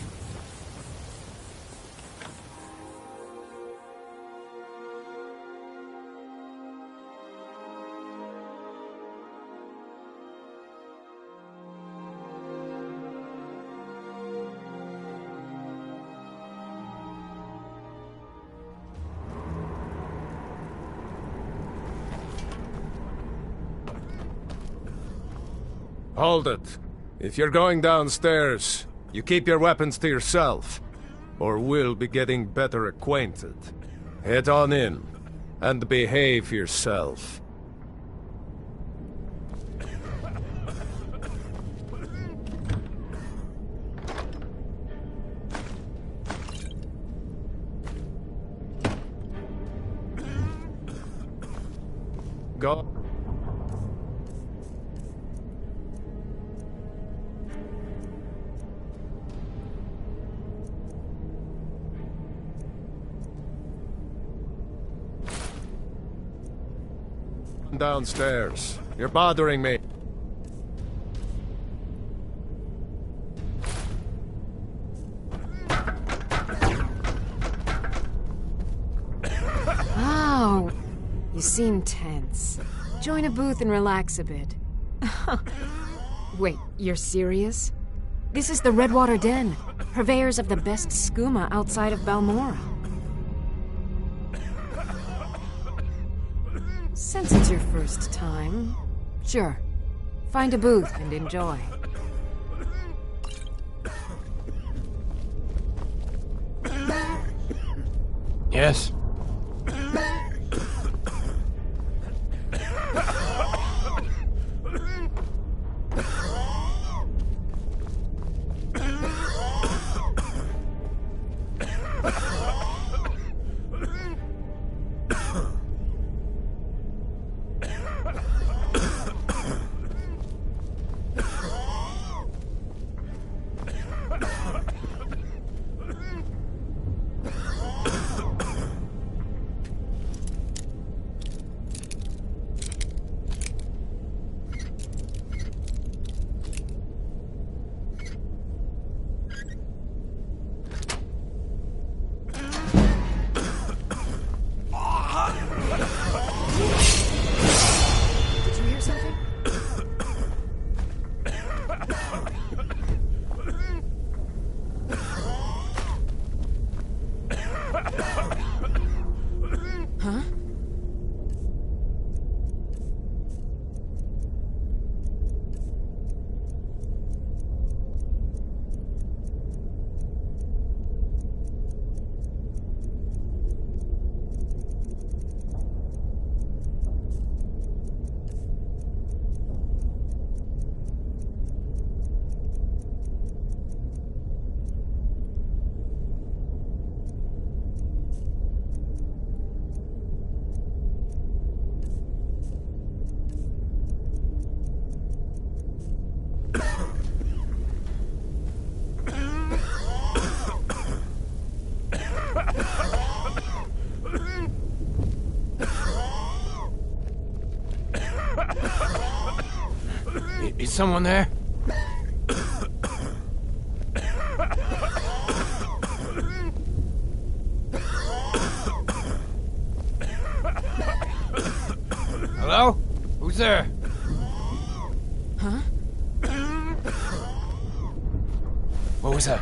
S12: Hold it. If you're going downstairs, you keep your weapons to yourself, or we'll be getting better acquainted. Head on in, and behave yourself. Go. Downstairs. You're bothering me.
S10: Oh, you seem tense. Join a booth and relax a bit. Wait, you're serious? This is the Redwater Den, purveyors of the best skooma outside of Balmora. Since it's your first time, sure. Find a booth and enjoy.
S11: Yes?
S22: someone there? Hello? Who's there?
S10: Huh?
S22: What was that?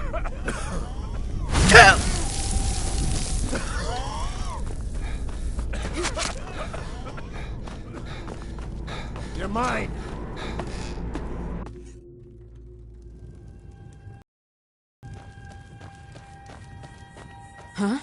S22: You're mine.
S10: Huh?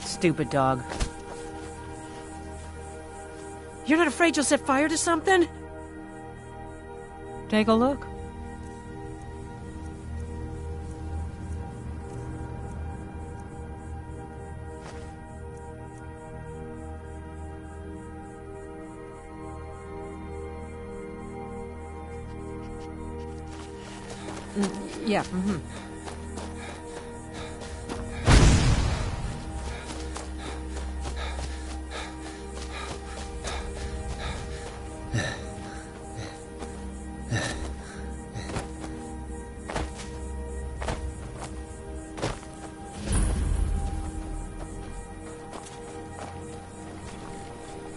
S23: Stupid dog. You're not afraid you'll set fire to something? Take a look. Yeah, mm-hmm.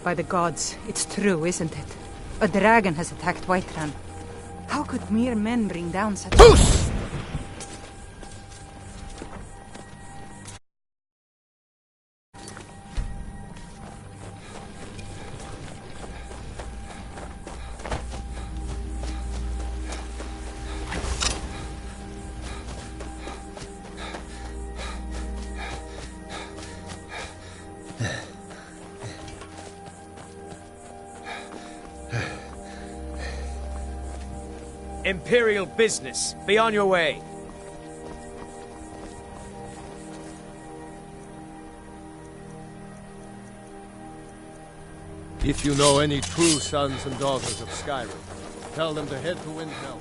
S23: By the gods, it's true, isn't it? A dragon has attacked Whiterun. How could mere men bring down such... Puss!
S15: Imperial business. Be on your way.
S12: If you know any true sons and daughters of Skyrim, tell them to head to Windhelm.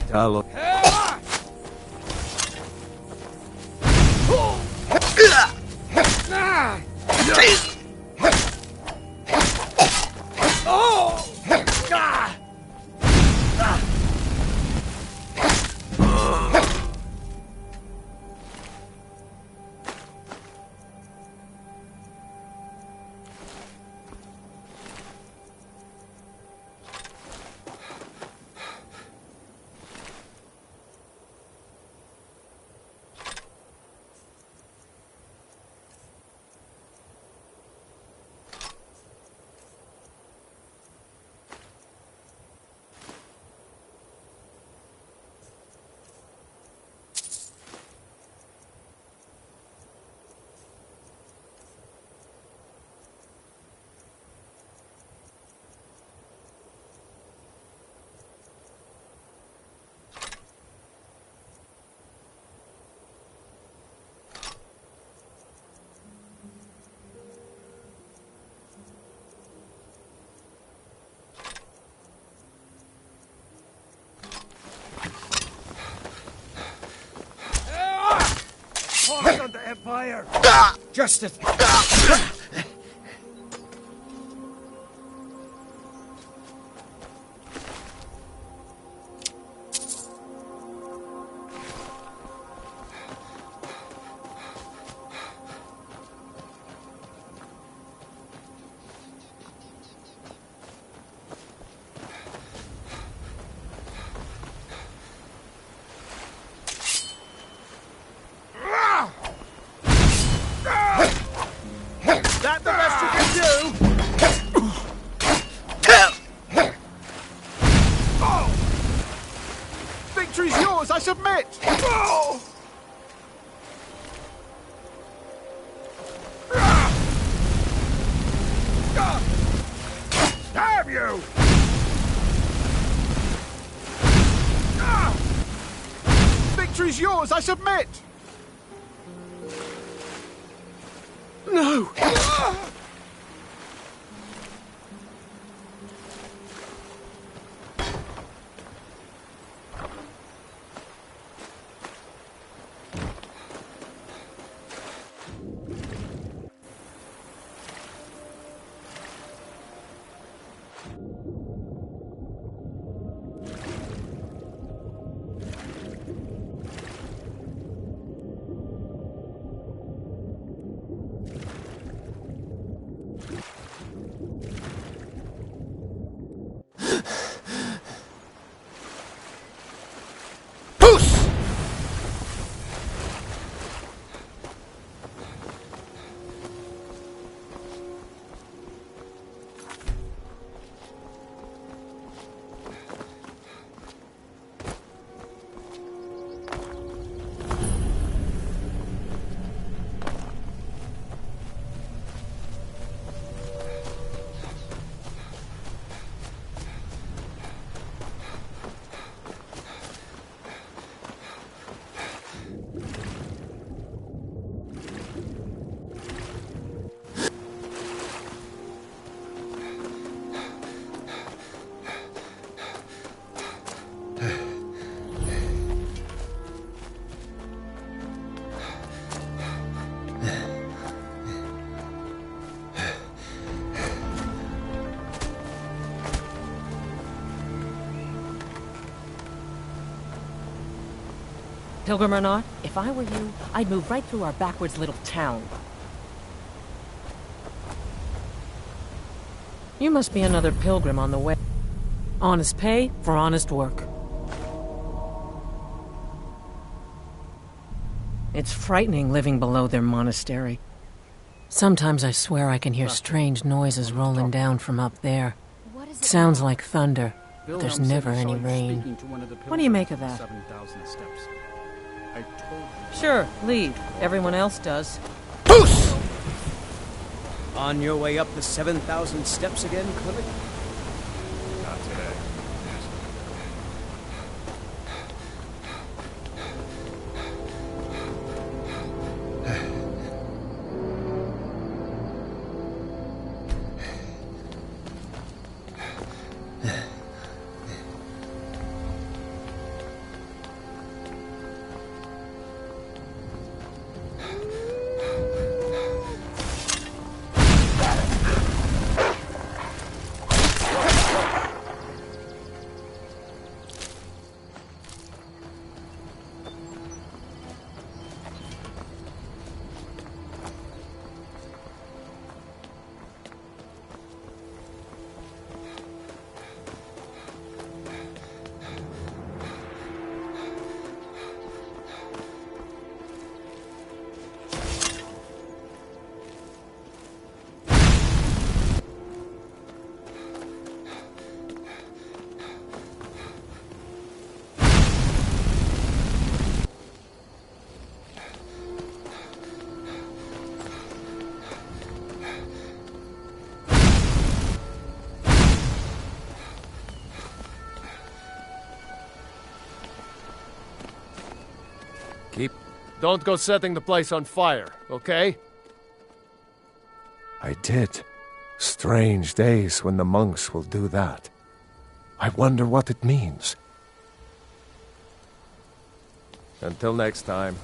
S3: Talo.
S19: On the Empire!
S15: Justice!
S8: yours, I submit!
S12: No!
S9: Pilgrim or not, if I were you, I'd move right through our backwards little town. You must be another pilgrim on the way. Honest pay for honest work. It's frightening living below their monastery. Sometimes I swear I can hear strange noises rolling down from up there. It sounds like thunder, but there's never any rain. What do you make of that? Sure, leave. Everyone else does.
S15: On your way up the 7,000 steps again, Clement?
S14: Not today.
S12: Don't go setting the place on fire, okay? I did. Strange days when the monks will do that. I wonder what it means. Until next time.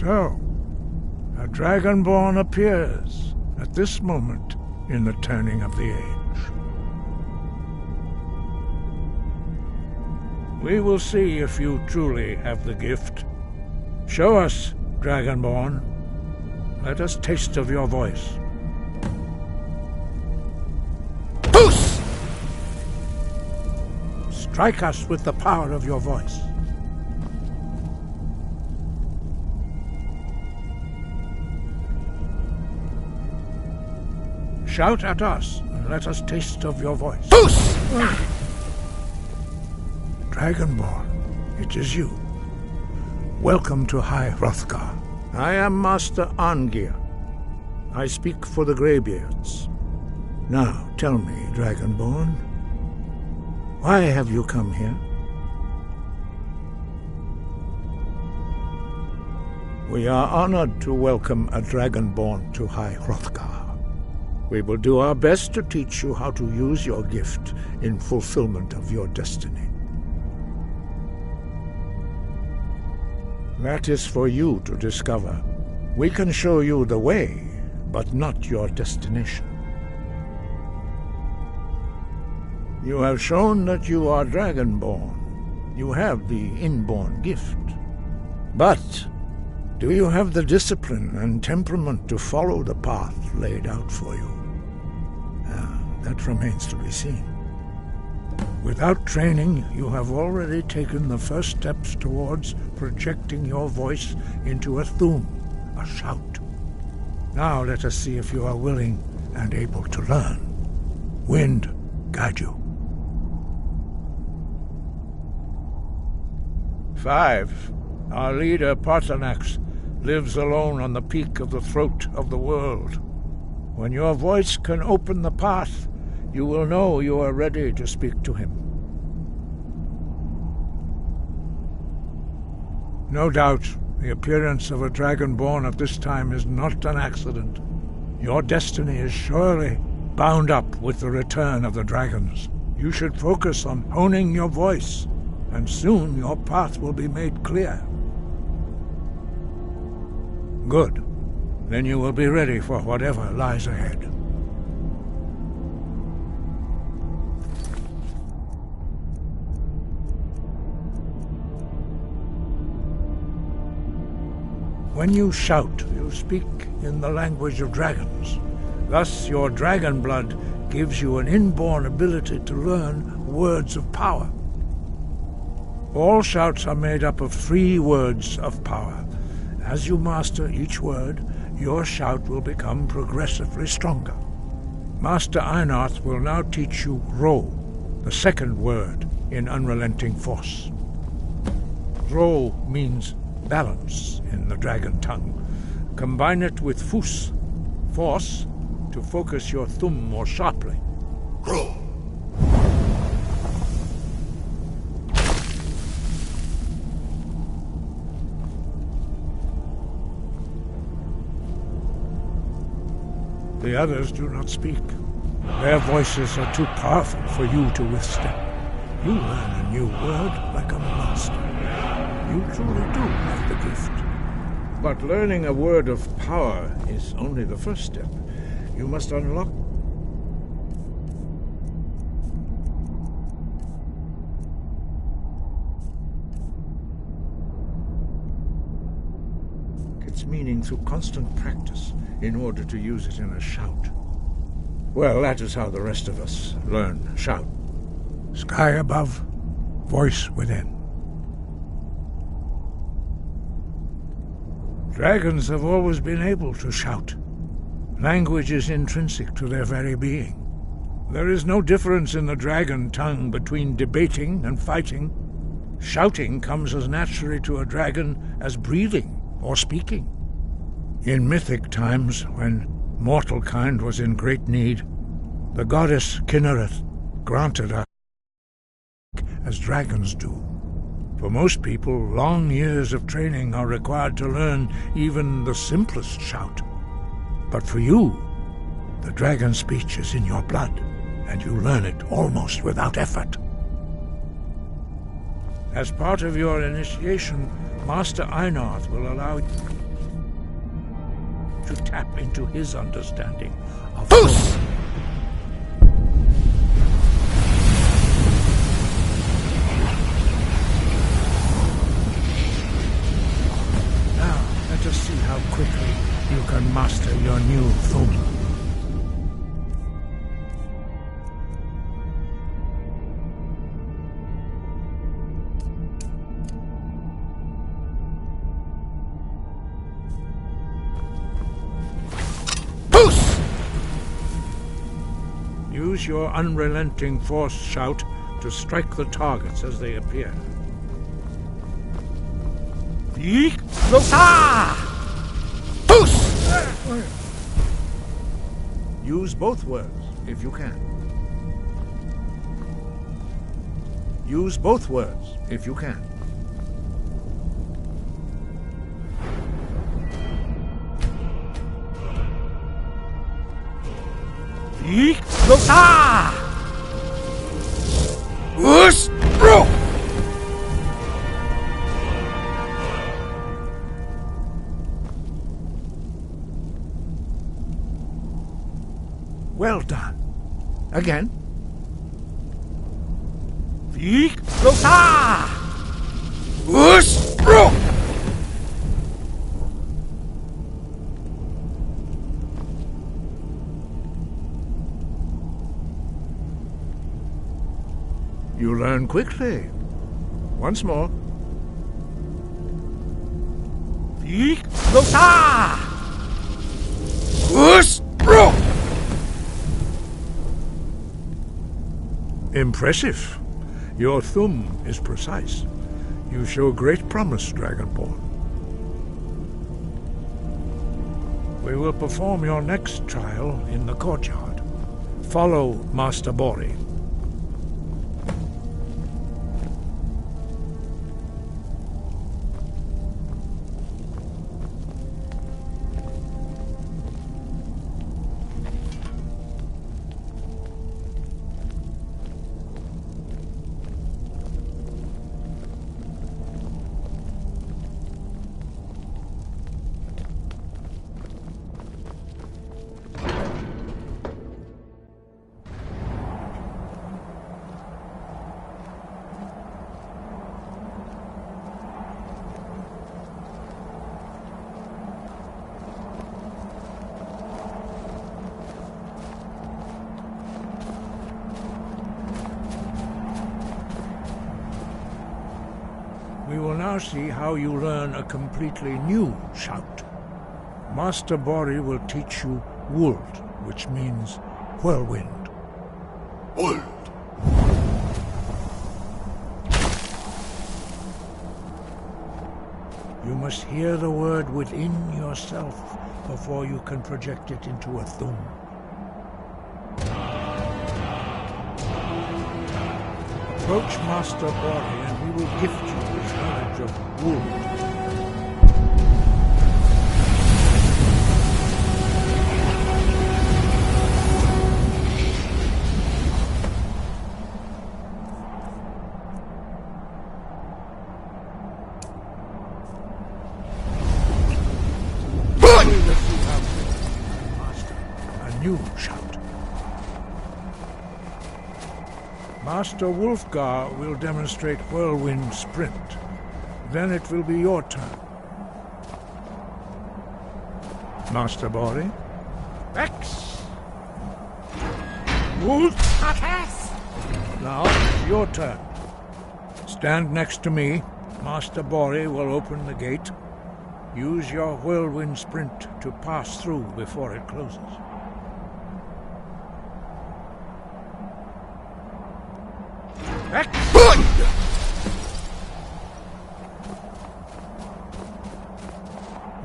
S5: So, a Dragonborn appears at this moment in the turning of the age. We will see if you truly have the gift. Show us, Dragonborn. Let us taste of your voice. Puss! Strike us with the power of your voice. Shout at us, and let us taste of your voice. Puss! Dragonborn, it is you. Welcome to High Hrothgar. I am Master Arngeir. I speak for the Greybeards. Now, tell me, Dragonborn, why have you come here? We are honored to welcome a Dragonborn to High Hrothgar. We will do our best to teach you how to use your gift in fulfillment of your destiny. That is for you to discover. We can show you the way, but not your destination. You have shown that you are Dragonborn. You have the inborn gift. But do you have the discipline and temperament to follow the path laid out for you? That remains to be seen. Without training, you have already taken the first steps towards projecting your voice into a thum, a shout. Now let us see if you are willing and able to learn. Wind, guide you. 5. Our leader, Partanax, lives alone on the peak of the throat of the world. When your voice can open the path, you will know you are ready to speak to him. No doubt, the appearance of a Dragonborn at this time is not an accident. Your destiny is surely bound up with the return of the dragons. You should focus on honing your voice, and soon your path will be made clear. Good. Then you will be ready for whatever lies ahead. When you shout, you speak in the language of dragons. Thus, your dragon blood gives you an inborn ability to learn words of power. All shouts are made up of 3 words of power. As you master each word, your shout will become progressively stronger. Master Einarth will now teach you Ro, the second word in Unrelenting Force. Ro means balance in the dragon tongue. Combine it with Fus, force, to focus your thumb more sharply. Ro! The others do not speak. Their voices are too powerful for you to withstand. You learn a new word like a master. You truly do have the gift. But learning a word of power is only the first step. You must unlock its meaning through constant practice in order to use it in a shout. Well, that is how the rest of us learn shout. Sky above, voice within. Dragons have always been able to shout. Language is intrinsic to their very being. There is no difference in the dragon tongue between debating and fighting. Shouting comes as naturally to a dragon as breathing or speaking. In mythic times, when mortal kind was in great need, the goddess Kinnereth granted us as dragons do. For most people, long years of training are required to learn even the simplest shout. But for you, the dragon speech is in your blood, and you learn it almost without effort. As part of your initiation, Master Einarth will allow you...
S19: to tap into his understanding of
S5: Boost! Now, let us see how quickly you can master your new Thum. Use your unrelenting force shout to strike the targets as they appear. Use both words if you can. Use both words if you can. Well done. Again. You learn quickly. Once more. Impressive. Your Thum is precise. You show great promise, Dragonborn. We will perform your next trial in the courtyard. Follow Master Bori. We will now see how you learn a completely new shout. Master Bori will teach you Wuld, which means whirlwind. Wuld. You must hear the word within yourself before you can project it into a Thum. Approach Master Bori and he will gift you his knowledge of Wuld. New shout. Master Wulfgar will demonstrate Whirlwind Sprint. Then it will be your turn. Master Bori? X! Wolf! Now, it's your turn. Stand next to me. Master Bori will open the gate. Use your Whirlwind Sprint to pass through before it closes.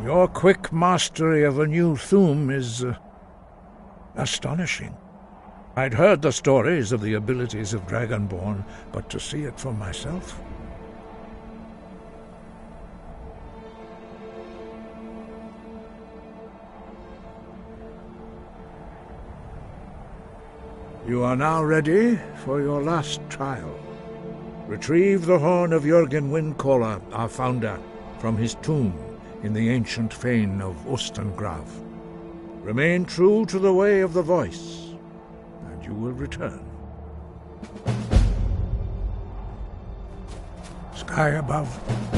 S5: Your quick mastery of a new Thum is astonishing. I'd heard the stories of the abilities of Dragonborn, but to see it for myself... You are now ready for your last trial. Retrieve the horn of Jürgen Windcaller, our founder, from his tomb in the ancient fane of Ostengrav.
S16: Remain true to the way of the voice, and you will return.
S5: Sky above.